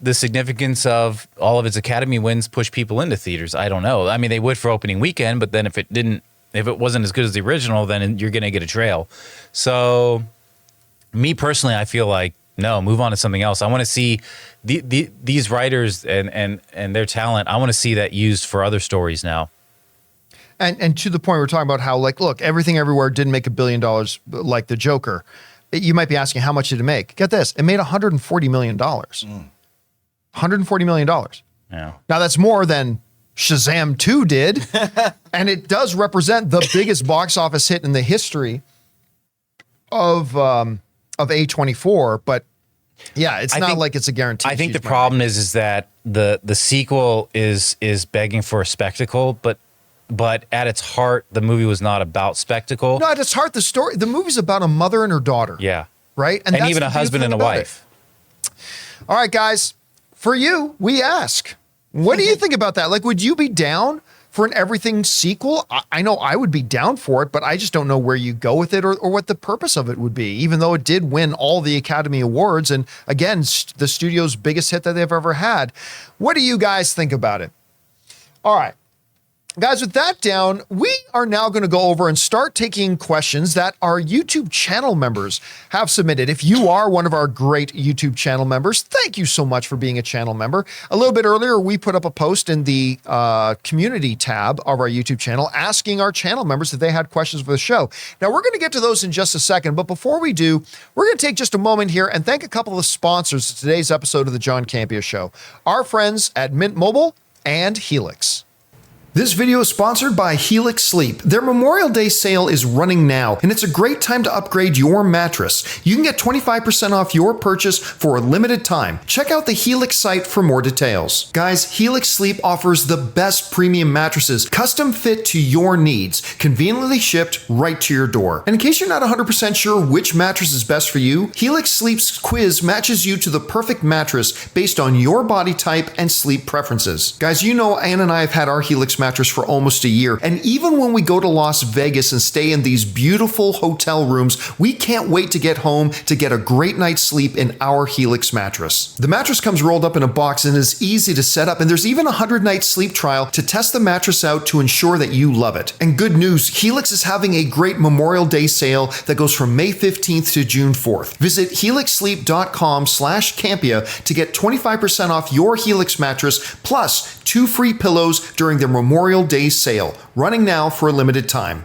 Speaker 3: the significance of all of its Academy wins push people into theaters? I don't know. I mean, they would for opening weekend, but then if it wasn't as good as the original, then you're going to get a trail. So me personally, I feel like, no, move on to something else. I want to see these writers and their talent. I want to see that used for other stories now.
Speaker 1: And to the point we're talking about how, like, look, Everything Everywhere didn't make $1 billion like the Joker. You might be asking, how much did it make? Get this. It made $140 million. $140 million.
Speaker 3: Yeah.
Speaker 1: Now that's more than Shazam 2 did. And it does represent the biggest box office hit in the history of A24. But yeah, it's not like it's a guarantee.
Speaker 3: I think the problem is that the sequel is begging for a spectacle, but at its heart, the movie was not about spectacle.
Speaker 1: No, at its heart, the movie's about a mother and her daughter.
Speaker 3: Yeah.
Speaker 1: Right?
Speaker 3: And even a husband and a wife.
Speaker 1: All right, guys. For you, we ask, what do you think about that? Like, would you be down for an everything sequel, I know I would be down for it, but I just don't know where you go with it or what the purpose of it would be, even though it did win all the Academy Awards. And again, the studio's biggest hit that they've ever had. What do you guys think about it? All right. Guys, with that down, we are now going to go over and start taking questions that our YouTube channel members have submitted. If you are one of our great YouTube channel members, thank you so much for being a channel member. A little bit earlier, we put up a post in the community tab of our YouTube channel asking our channel members if they had questions for the show. Now, we're going to get to those in just a second, but before we do, we're going to take just a moment here and thank a couple of the sponsors of today's episode of the John Campea Show, our friends at Mint Mobile and Helix. This video is sponsored by Helix Sleep. Their Memorial Day sale is running now, and it's a great time to upgrade your mattress. You can get 25% off your purchase for a limited time. Check out the Helix site for more details. Guys, Helix Sleep offers the best premium mattresses, custom fit to your needs, conveniently shipped right to your door. And in case you're not 100% sure which mattress is best for you, Helix Sleep's quiz matches you to the perfect mattress based on your body type and sleep preferences. Guys, you know Ann and I have had our Helix mattress for almost a year, and even when we go to Las Vegas and stay in these beautiful hotel rooms, we can't wait to get home to get a great night's sleep in our Helix mattress. The mattress comes rolled up in a box and is easy to set up, and there's even a 100-night sleep trial to test the mattress out to ensure that you love it. And good news, Helix is having a great Memorial Day sale that goes from May 15th to June 4th. Visit helixsleep.com/Campea to get 25% off your Helix mattress plus 2 free pillows during their Memorial Day sale, running now for a limited time.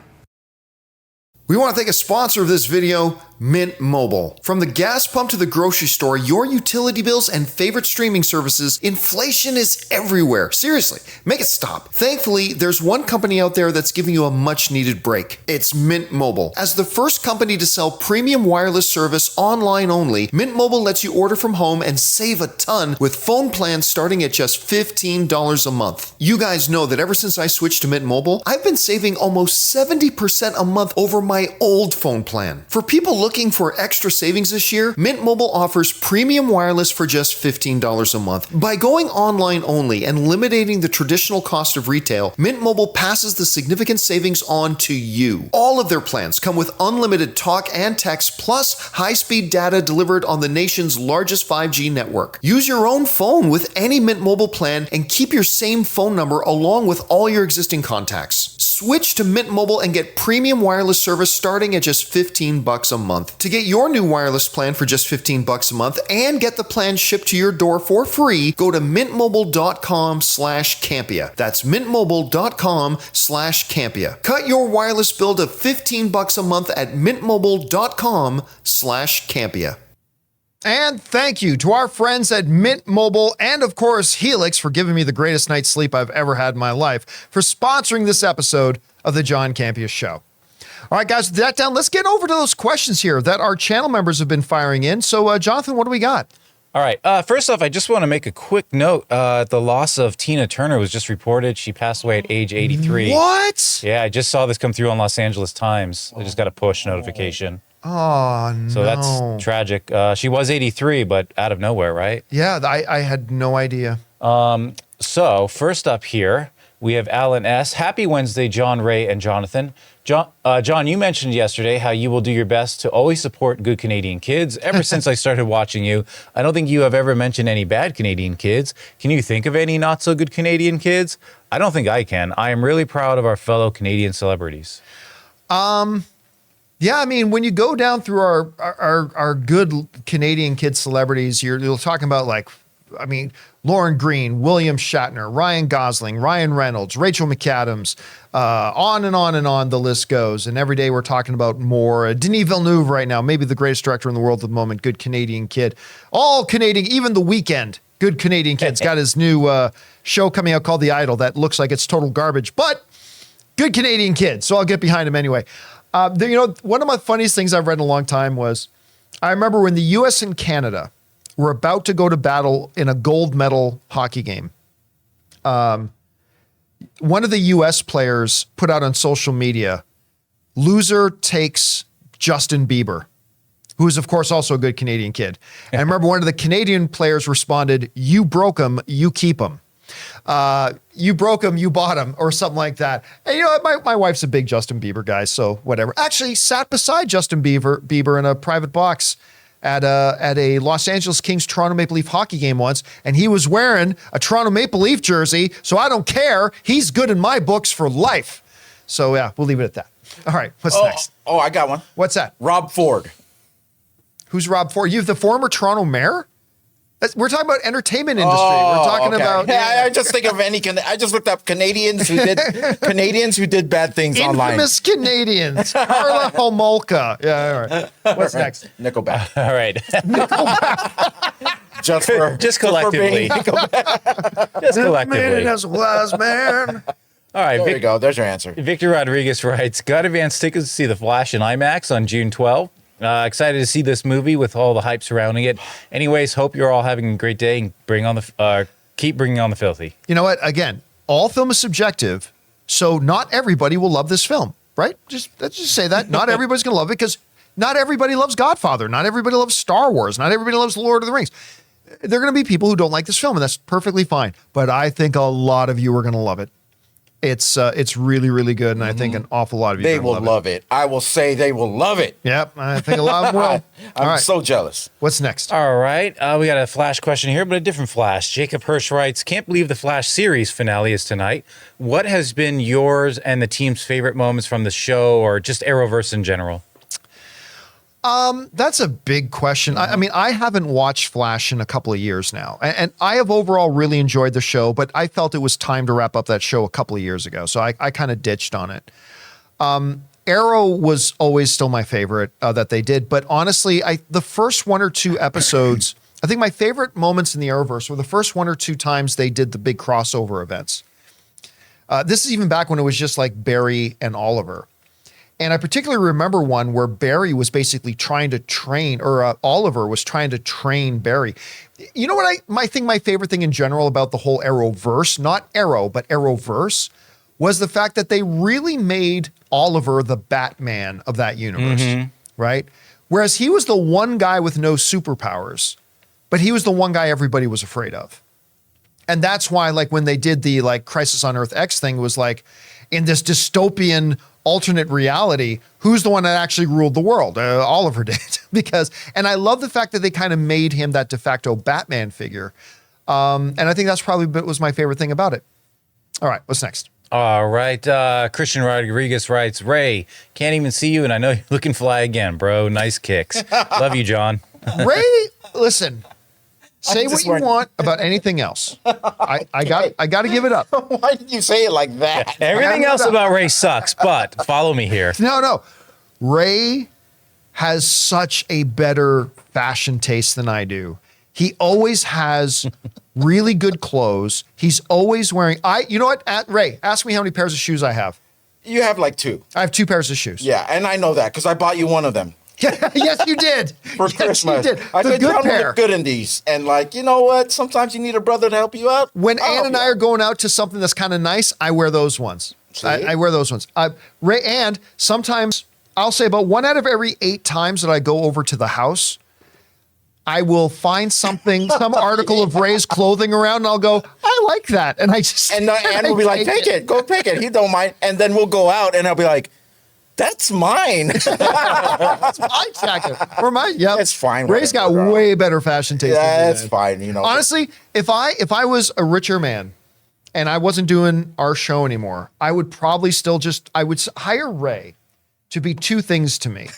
Speaker 1: We want to thank a sponsor of this video, Mint Mobile. From the gas pump to the grocery store, your utility bills and favorite streaming services, inflation is everywhere. Seriously, make it stop. Thankfully, there's one company out there that's giving you a much needed break. It's Mint Mobile. As the first company to sell premium wireless service online only, Mint Mobile lets you order from home and save a ton with phone plans starting at just $15 a month. You guys know that ever since I switched to Mint Mobile, I've been saving almost 70% a month over my old phone plan. For people looking for extra savings this year, Mint Mobile offers premium wireless for just $15 a month. By going online only and eliminating the traditional cost of retail, Mint Mobile passes the significant savings on to you. All of their plans come with unlimited talk and text plus high-speed data delivered on the nation's largest 5G network. Use your own phone with any Mint Mobile plan and keep your same phone number along with all your existing contacts. Switch to Mint Mobile and get premium wireless service starting at just $15 a month. To get your new wireless plan for just $15 a month and get the plan shipped to your door for free, go to mintmobile.com/Campea. That's mintmobile.com/Campea. Cut your wireless bill to $15 a month at mintmobile.com/Campea. And thank you to our friends at Mint Mobile and, of course, Helix for giving me the greatest night's sleep I've ever had in my life for sponsoring this episode of the John Campea Show. All right, guys, with that down, let's get over to those questions here that our channel members have been firing in. So, Jonathan, what do we got?
Speaker 3: All right. First off, I just want to make a quick note. The loss of Tina Turner was just reported. She passed away at age 83.
Speaker 1: What?
Speaker 3: Yeah, I just saw this come through on Los Angeles Times. I just got a push notification.
Speaker 1: Oh, no.
Speaker 3: So that's tragic. She was 83, but out of nowhere, right?
Speaker 1: Yeah, I had no idea.
Speaker 3: So first up here, we have Alan S. Happy Wednesday, John, Ray, and Jonathan. John, you mentioned yesterday how you will do your best to always support good Canadian kids. Ever since I started watching you, I don't think you have ever mentioned any bad Canadian kids. Can you think of any not so good Canadian kids? I don't think I can. I am really proud of our fellow Canadian celebrities.
Speaker 1: Yeah, I mean, when you go down through our good Canadian kid celebrities, you're talking about Lauren Green, William Shatner, Ryan Gosling, Ryan Reynolds, Rachel McAdams, on and on and on the list goes. And every day we're talking about more. Denis Villeneuve right now, maybe the greatest director in the world at the moment, good Canadian kid. All Canadian, even The Weeknd, good Canadian kid's got his new show coming out called The Idol that looks like it's total garbage, but good Canadian kid. So I'll get behind him anyway. One of my funniest things I've read in a long time was, I remember when the U.S. and Canada were about to go to battle in a gold medal hockey game. One of the U.S. players put out on social media, loser takes Justin Bieber, who is, of course, also a good Canadian kid. And I remember one of the Canadian players responded, you broke him, you keep him. You broke him, you bought him, or something like that. And you know what? My wife's a big Justin Bieber guy, so whatever. Actually, sat beside Justin Bieber in a private box at a Los Angeles Kings Toronto Maple Leaf hockey game once, and he was wearing a Toronto Maple Leaf jersey, so I don't care. He's good in my books for life. So yeah, we'll leave it at that. All right, what's next?
Speaker 2: Oh, I got one.
Speaker 1: What's that?
Speaker 2: Rob Ford.
Speaker 1: Who's Rob Ford? You have the former Toronto mayor? We're talking about entertainment industry. We're talking about.
Speaker 2: Yeah, I just think of I just looked up Canadians who did bad things online.
Speaker 1: Infamous Canadians. Carla Homolka. Yeah, all right. What's next?
Speaker 2: Nickelback.
Speaker 3: All right.
Speaker 2: Nickelback.
Speaker 3: just collectively. Just collectively.
Speaker 1: As a wise man.
Speaker 3: All right.
Speaker 2: There you go. There's your answer.
Speaker 3: Victor Rodriguez writes, got advance tickets to see The Flash in IMAX on June 12th. Excited to see this movie with all the hype surrounding it. Anyways, hope you're all having a great day and keep bringing on the filthy.
Speaker 1: You know what? Again, all film is subjective, so not everybody will love this film, right? Let's just say that. Not everybody's going to love it because not everybody loves Godfather. Not everybody loves Star Wars. Not everybody loves The Lord of the Rings. There are going to be people who don't like this film, and that's perfectly fine. But I think a lot of you are going to love it. It's really, really good, and I think an awful lot of you
Speaker 2: they will love it. I will say they will love it.
Speaker 1: Yep, I think a lot of them will.
Speaker 2: I'm so jealous.
Speaker 1: What's next?
Speaker 3: All right, we got a Flash question here, but a different Flash. Jacob Hirsch writes, can't believe the Flash series finale is tonight. What has been yours and the team's favorite moments from the show or just Arrowverse in general?
Speaker 1: That's a big question. I mean, I haven't watched Flash in a couple of years now, and I have overall really enjoyed the show, but I felt it was time to wrap up that show a couple of years ago, so I kind of ditched on it. Arrow was always still my favorite that they did, but honestly, the first one or two episodes, I think my favorite moments in the Arrowverse were the first one or two times they did the big crossover events. This is even back when it was just like Barry and Oliver. And I particularly remember one where Barry was basically trying to train, or Oliver was trying to train Barry. You know what my favorite thing in general about the whole Arrowverse, not Arrow, but Arrowverse, was the fact that they really made Oliver the Batman of that universe, right? Whereas he was the one guy with no superpowers, but he was the one guy everybody was afraid of. And that's why, like, when they did the, like, Crisis on Earth X thing, was like, in this dystopian alternate reality, who's the one that actually ruled the world? Oliver did. And I love the fact that they kind of made him that de facto Batman figure. And I think that's probably was my favorite thing about it. All right, what's next?
Speaker 3: All right, Christian Rodriguez writes, Ray, can't even see you, and I know you're looking fly again, bro. Nice kicks. Love you, John.
Speaker 1: Ray, listen. Say what you want about anything else. I got to give it up.
Speaker 2: Why did you say it like that?
Speaker 3: Everything else about Ray sucks, but follow me here.
Speaker 1: No. Ray has such a better fashion taste than I do. He always has really good clothes. He's always wearing, you know what, Ray, ask me how many pairs of shoes I have.
Speaker 2: You have like 2.
Speaker 1: I have 2 pairs of shoes.
Speaker 2: Yeah, and I know that because I bought you one of them.
Speaker 1: Yes, you did.
Speaker 2: For Christmas.
Speaker 1: You did.
Speaker 2: I
Speaker 1: The
Speaker 2: could
Speaker 1: good
Speaker 2: tell you
Speaker 1: pair.
Speaker 2: look good in these. And like, you know what? Sometimes you need a brother to help you out.
Speaker 1: When Ann and I are going out to something that's kind of nice, I wear those ones. I wear those ones. Ray, and sometimes I'll say about 1 out of every 8 times that I go over to the house, I will find something, some article of Ray's clothing around, and I'll go, I like that. And I just...
Speaker 2: And Ann will be like, take it. Go pick it. He don't mind. And then we'll go out, and I'll be like, that's mine.
Speaker 1: That's my jacket. Or mine. Yeah,
Speaker 2: it's fine.
Speaker 1: Ray's got way better fashion taste.
Speaker 2: Yeah, it's fine. You know.
Speaker 1: Honestly, if I was a richer man and I wasn't doing our show anymore, I would probably still I would hire Ray to be 2 things to me.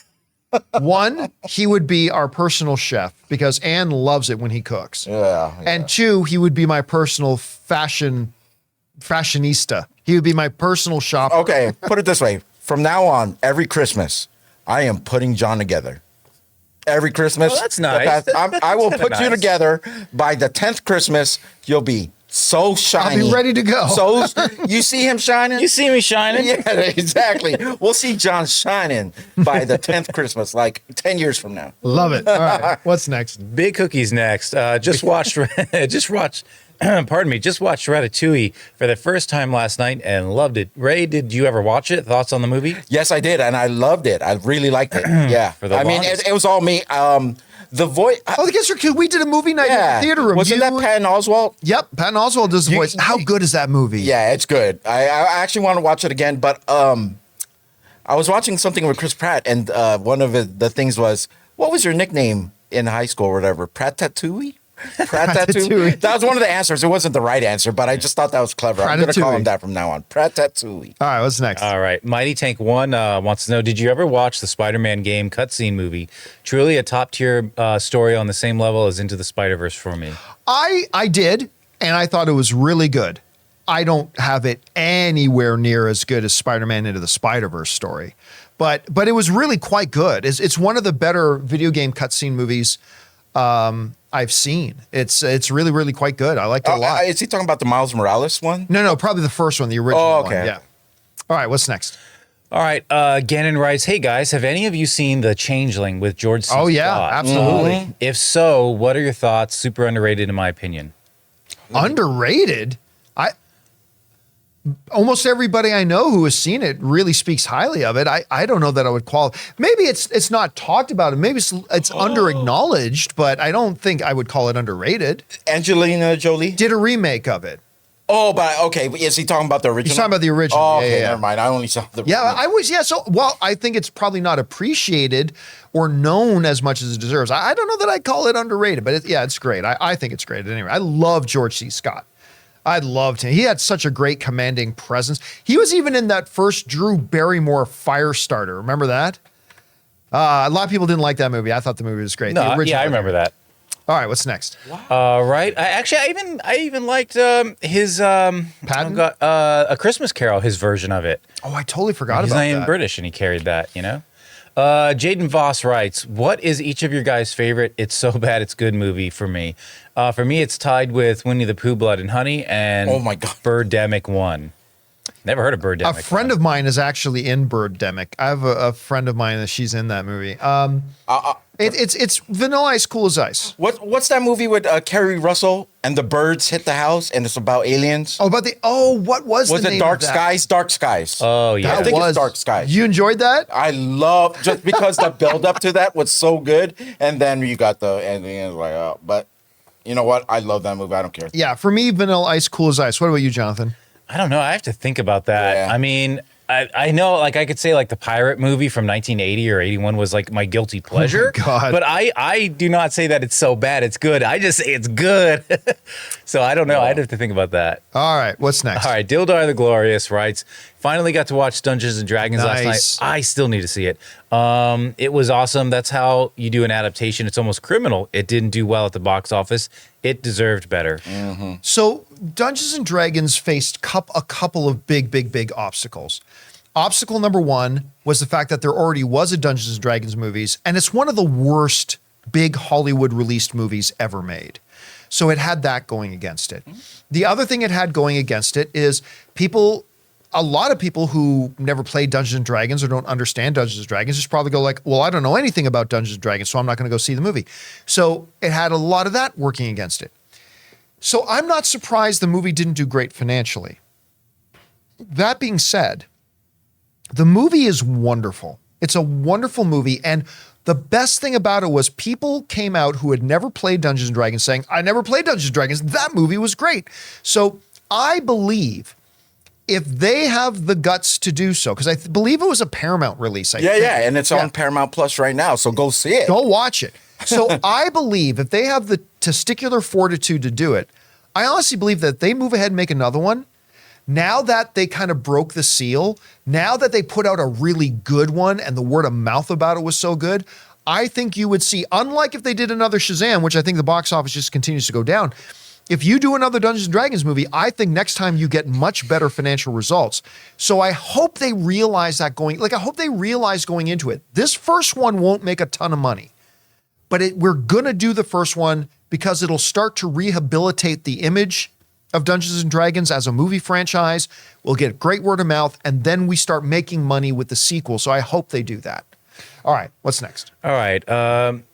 Speaker 1: One, he would be our personal chef because Ann loves it when he cooks.
Speaker 2: Yeah.
Speaker 1: And 2, he would be my personal fashionista. He would be my personal shopper.
Speaker 2: Okay, put it this way. From now on, every Christmas, I am putting John together. Every Christmas.
Speaker 3: Oh, that's nice.
Speaker 2: I will put you together. By the 10th Christmas, you'll be so shiny.
Speaker 1: I'll be ready to go.
Speaker 2: So you see him shining?
Speaker 3: You see me shining?
Speaker 2: Yeah, exactly. We'll see John shining by the 10th Christmas, like 10 years from now.
Speaker 1: Love it. All right, what's next?
Speaker 3: Big Cookie's next. Just watched Ratatouille for the first time last night and loved it. Ray, did you ever watch it? Thoughts on the movie?
Speaker 2: Yes, I did, and I loved it. I really liked it. Yeah.
Speaker 3: For the
Speaker 2: I mean, it was all me. The voice.
Speaker 1: Oh, the kids are cute. We did a movie night in the theater room.
Speaker 2: Wasn't that Patton Oswalt?
Speaker 1: Yep, Patton Oswalt does the voice. How good is that movie?
Speaker 2: Yeah, it's good. I actually want to watch it again, but I was watching something with Chris Pratt, and one of the things was, what was your nickname in high school or whatever? Pratt-Tatooey? Pratt-Tatooey. That was one of the answers. It wasn't the right answer, but I just thought that was clever. I'm going to call him that from now on. Pratt-Tatooey.
Speaker 1: All right, what's next?
Speaker 3: All right. Mighty Tank 1 wants to know, did you ever watch the Spider-Man game cutscene movie? Truly a top-tier story on the same level as Into the Spider-Verse for me.
Speaker 1: I did, and I thought it was really good. I don't have it anywhere near as good as Spider-Man Into the Spider-Verse story, but it was really quite good. It's one of the better video game cutscene movies I've seen. It's really, really quite good. I liked it a lot.
Speaker 2: Is he talking about the Miles Morales one?
Speaker 1: No, probably the first one, the original one. Yeah. All right, what's next?
Speaker 3: All right, Gannon writes, hey guys, have any of you seen The Changeling with George C.
Speaker 1: Oh yeah,
Speaker 3: Scott?
Speaker 1: absolutely.
Speaker 3: Mm-hmm. If so, what are your thoughts? Super underrated in my opinion.
Speaker 1: Underrated? Almost everybody I know who has seen it really speaks highly of it. I don't know that I would qualify. Maybe it's not talked about. Maybe it's under acknowledged, but I don't think I would call it underrated.
Speaker 2: Angelina Jolie
Speaker 1: did a remake of it.
Speaker 2: Oh, but okay. Is he talking about the original?
Speaker 1: He's talking about the original.
Speaker 2: Oh, okay, never mind. I only saw the
Speaker 1: remake. I was. So, I think it's probably not appreciated or known as much as it deserves. I don't know that I'd call it underrated, but it's great. I think it's great. Anyway, I love George C. Scott. I loved him. He had such a great commanding presence. He was even in that first Drew Barrymore Firestarter. Remember that? A lot of people didn't like that movie. I thought the movie was great.
Speaker 3: No, I remember that.
Speaker 1: All right, what's next?
Speaker 3: Wow. Right. I even liked his
Speaker 1: Patton?
Speaker 3: A Christmas Carol, his version of it.
Speaker 1: Oh, I totally forgot about that.
Speaker 3: He's not even British, and he carried that. Jaden Voss writes, what is each of your guys' favorite It's So Bad It's Good movie for me? For me, it's tied with Winnie the Pooh, Blood and Honey, and
Speaker 2: oh my God,
Speaker 3: Birdemic 1. Never heard of Birdemic.
Speaker 1: A friend of mine is actually in Birdemic. I have a friend of mine that she's in that movie. It's Vanilla Ice, Cool as Ice.
Speaker 2: What's that movie with Kerry Russell and the birds hit the house and it's about aliens?
Speaker 1: Oh, what was the name
Speaker 2: it Dark
Speaker 1: of that?
Speaker 2: Skies? Dark Skies.
Speaker 3: Oh yeah,
Speaker 2: I think it's Dark Skies.
Speaker 1: You enjoyed that?
Speaker 2: I love just because the build up to that was so good, and then you got the ending like, oh, but you know what? I love that movie. I don't care.
Speaker 1: Yeah, for me, Vanilla Ice, Cool as Ice. What about you, Jonathan?
Speaker 3: I don't know. I have to think about that. Yeah. I mean, I know, like, I could say, like, the pirate movie from 1980 or 81 was, like, my guilty pleasure.
Speaker 1: Oh my God.
Speaker 3: But I do not say that it's so bad it's good. I just say it's good. So I don't know. I'd have to think about that.
Speaker 1: All right. What's next?
Speaker 3: All right. Dildar the Glorious writes, finally got to watch Dungeons & Dragons last night. I still need to see it. It was awesome. That's how you do an adaptation. It's almost criminal. It didn't do well at the box office. It deserved better.
Speaker 2: Mm-hmm.
Speaker 1: So Dungeons & Dragons faced a couple of big obstacles. Obstacle number one was the fact that there already was a Dungeons & Dragons movies, and it's one of the worst big Hollywood released movies ever made. So it had that going against it. The other thing it had going against it is a lot of people who never played Dungeons & Dragons or don't understand Dungeons & Dragons just probably go like, well, I don't know anything about Dungeons & Dragons, so I'm not going to go see the movie. So it had a lot of that working against it. So I'm not surprised the movie didn't do great financially. That being said, the movie is wonderful. It's a wonderful movie, and the best thing about it was people came out who had never played Dungeons & Dragons saying, I never played Dungeons & Dragons. That movie was great. So I believe if they have the guts to do so, because I believe it was a Paramount release. I think.
Speaker 2: And it's on Paramount Plus right now, so go see it.
Speaker 1: Go watch it. So I believe if they have the testicular fortitude to do it, I honestly believe that if they move ahead and make another one, now that they kind of broke the seal, now that they put out a really good one and the word of mouth about it was so good, I think you would see, unlike if they did another Shazam, which I think the box office just continues to go down, if you do another Dungeons & Dragons movie, I think next time you get much better financial results. So I hope they realize that going into it. This first one won't make a ton of money, but we're going to do the first one because it'll start to rehabilitate the image of Dungeons & Dragons as a movie franchise. We'll get great word of mouth, and then we start making money with the sequel. So I hope they do that. All right, what's next?
Speaker 3: All right.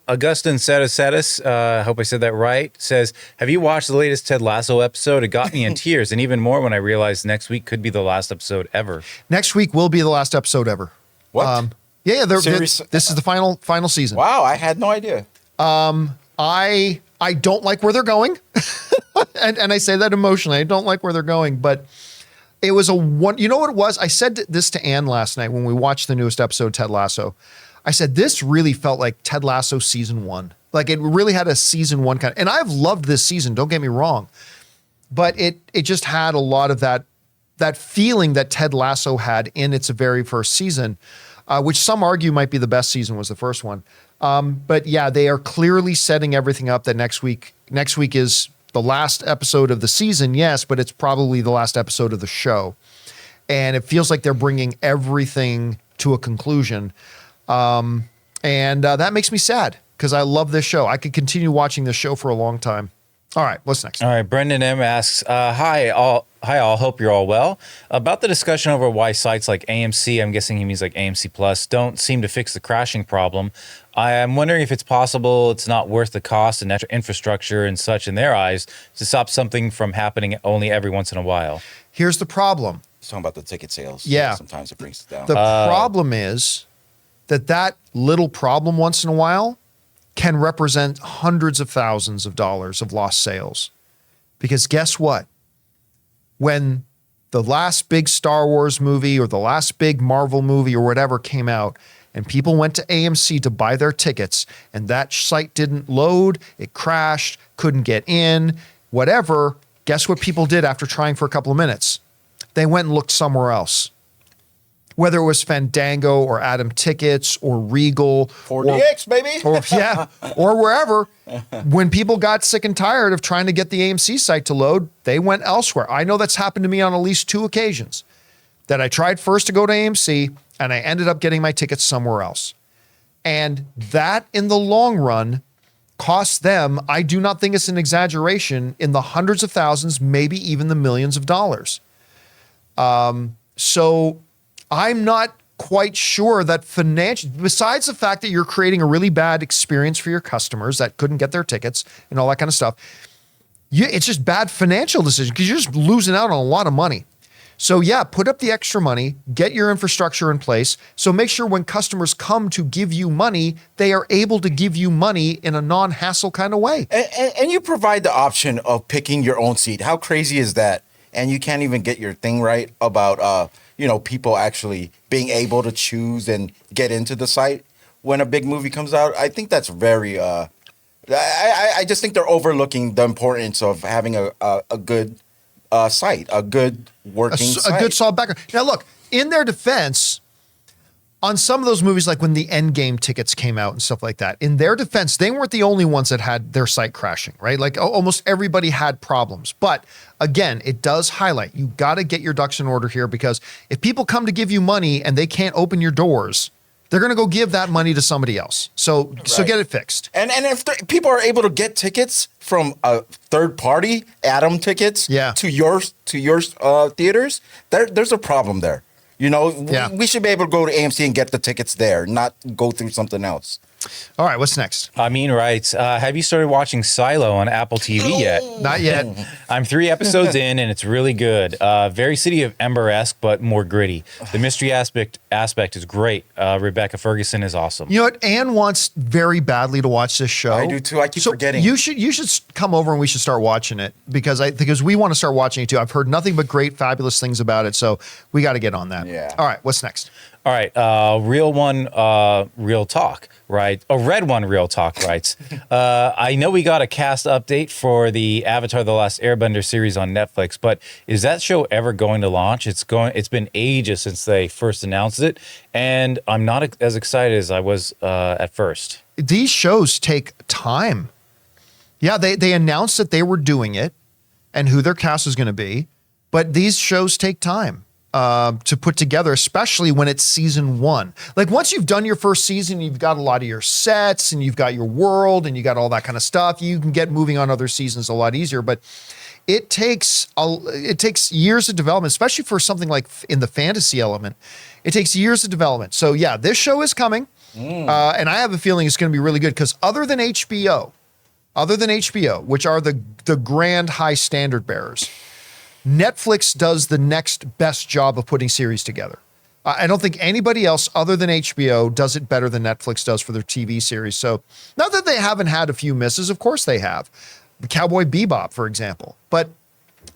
Speaker 3: Augustin Setasetis, I hope I said that right, says, have you watched the latest Ted Lasso episode? It got me in tears, and even more when I realized next week could be the last episode ever.
Speaker 1: Next week will be the last episode ever.
Speaker 2: What?
Speaker 1: This is the final season.
Speaker 2: Wow, I had no idea.
Speaker 1: I don't like where they're going. and I say that emotionally. I don't like where they're going, but it was you know what it was? I said this to Ann last night when we watched the newest episode of Ted Lasso. I said, this really felt like Ted Lasso season 1. Like it really had a season 1 kind of, and I've loved this season, don't get me wrong, but it just had a lot of that feeling that Ted Lasso had in its very first season, which some argue might be the best season was the first one. But yeah, they are clearly setting everything up that next week is the last episode of the season, yes, but it's probably the last episode of the show. And it feels like they're bringing everything to a conclusion. And that makes me sad because I love this show. I could continue watching this show for a long time. All right, what's next?
Speaker 3: All right, Brendan M asks, hi all, hope you're all well. About the discussion over why sites like AMC, I'm guessing he means like AMC Plus, don't seem to fix the crashing problem. I am wondering if it's possible it's not worth the cost and extra infrastructure and such in their eyes to stop something from happening only every once in a while.
Speaker 1: Here's the problem.
Speaker 2: He's talking about the ticket sales.
Speaker 1: Yeah.
Speaker 2: Sometimes it brings it down.
Speaker 1: The problem is that little problem once in a while can represent hundreds of thousands of dollars of lost sales. Because guess what? When the last big Star Wars movie or the last big Marvel movie or whatever came out and people went to AMC to buy their tickets and that site didn't load, it crashed, couldn't get in, whatever, guess what people did after trying for a couple of minutes? They went and looked somewhere else. Whether it was Fandango or Atom Tickets or Regal.
Speaker 2: 4DX, baby.
Speaker 1: Or wherever. When people got sick and tired of trying to get the AMC site to load, they went elsewhere. I know that's happened to me on at least 2 occasions that I tried first to go to AMC and I ended up getting my tickets somewhere else. And that in the long run costs them, I do not think it's an exaggeration, in the hundreds of thousands, maybe even the millions of dollars. So I'm not quite sure that besides the fact that you're creating a really bad experience for your customers that couldn't get their tickets and all that kind of stuff, it's just bad financial decision because you're just losing out on a lot of money. So yeah, put up the extra money, get your infrastructure in place. So make sure when customers come to give you money, they are able to give you money in a non-hassle kind of way.
Speaker 2: And you provide the option of picking your own seat. How crazy is that? And you can't even get your thing right about, people actually being able to choose and get into the site when a big movie comes out. I think that's very, I just think they're overlooking the importance of having a good site, a good working site.
Speaker 1: A good solid background. Now look, in their defense, on some of those movies, like when the Endgame tickets came out and stuff like that, in their defense, they weren't the only ones that had their site crashing, right? Like almost everybody had problems. But again, it does highlight, you got to get your ducks in order here, because if people come to give you money and they can't open your doors, they're going to go give that money to somebody else. So get it fixed.
Speaker 2: And if people are able to get tickets from a third party, Atom Tickets, to your theaters, there's a problem there. We should be able to go to AMC and get the tickets there, not go through something else.
Speaker 1: All right, what's next?
Speaker 3: Amin writes, have you started watching Silo on Apple TV yet?
Speaker 1: Not yet.
Speaker 3: I'm 3 episodes in, and it's really good. Very City of Ember-esque, but more gritty. The mystery aspect is great. Rebecca Ferguson is awesome.
Speaker 1: You know what? Ann wants very badly to watch this show.
Speaker 2: I do too. I keep forgetting.
Speaker 1: You should come over and we should start watching it because we want to start watching it too. I've heard nothing but great, fabulous things about it, so we got to get on that.
Speaker 2: Yeah.
Speaker 1: All right, what's next?
Speaker 3: All right, Real One, Real Talk, right? Red One, Real Talk writes, I know we got a cast update for the Avatar: The Last Airbender series on Netflix, but is that show ever going to launch? It's been ages since they first announced it, and I'm not as excited as I was at first.
Speaker 1: These shows take time. Yeah, they announced that they were doing it and who their cast is going to be, but these shows take time to put together, especially when it's season 1. Like once you've done your first season, you've got a lot of your sets and you've got your world and you got all that kind of stuff. You can get moving on other seasons a lot easier, but it takes years of development, especially for something like in the fantasy element. It takes years of development. So yeah, this show is coming, and I have a feeling it's going to be really good because other than HBO, which are the grand high standard bearers, Netflix does the next best job of putting series together. I don't think anybody else other than HBO does it better than Netflix does for their TV series. So not that they haven't had a few misses, of course they have. Cowboy Bebop, for example.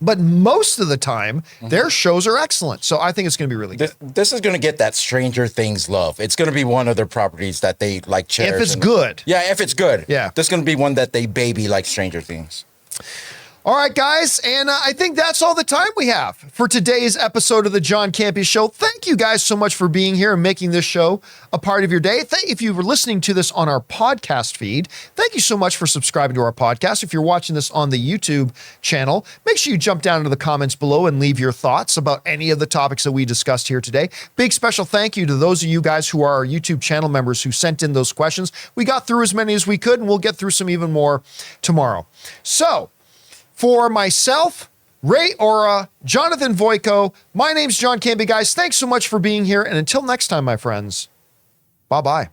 Speaker 1: But most of the time, their shows are excellent. So I think it's going to be really good.
Speaker 2: This is going to get that Stranger Things love. It's going to be one of their properties that they like cherish.
Speaker 1: If it's good.
Speaker 2: Yeah, if it's good.
Speaker 1: Yeah.
Speaker 2: This is going to be one that they baby like Stranger Things.
Speaker 1: All right, guys, and I think that's all the time we have for today's episode of the John Campea Show. Thank you guys so much for being here and making this show a part of your day. If you were listening to this on our podcast feed, thank you so much for subscribing to our podcast. If you're watching this on the YouTube channel, make sure you jump down into the comments below and leave your thoughts about any of the topics that we discussed here today. Big special thank you to those of you guys who are our YouTube channel members who sent in those questions. We got through as many as we could, and we'll get through some even more tomorrow. So, for myself, Ray Ora, Jonathan Voico, my name's John Campea, guys. Thanks so much for being here. And until next time, my friends, bye-bye.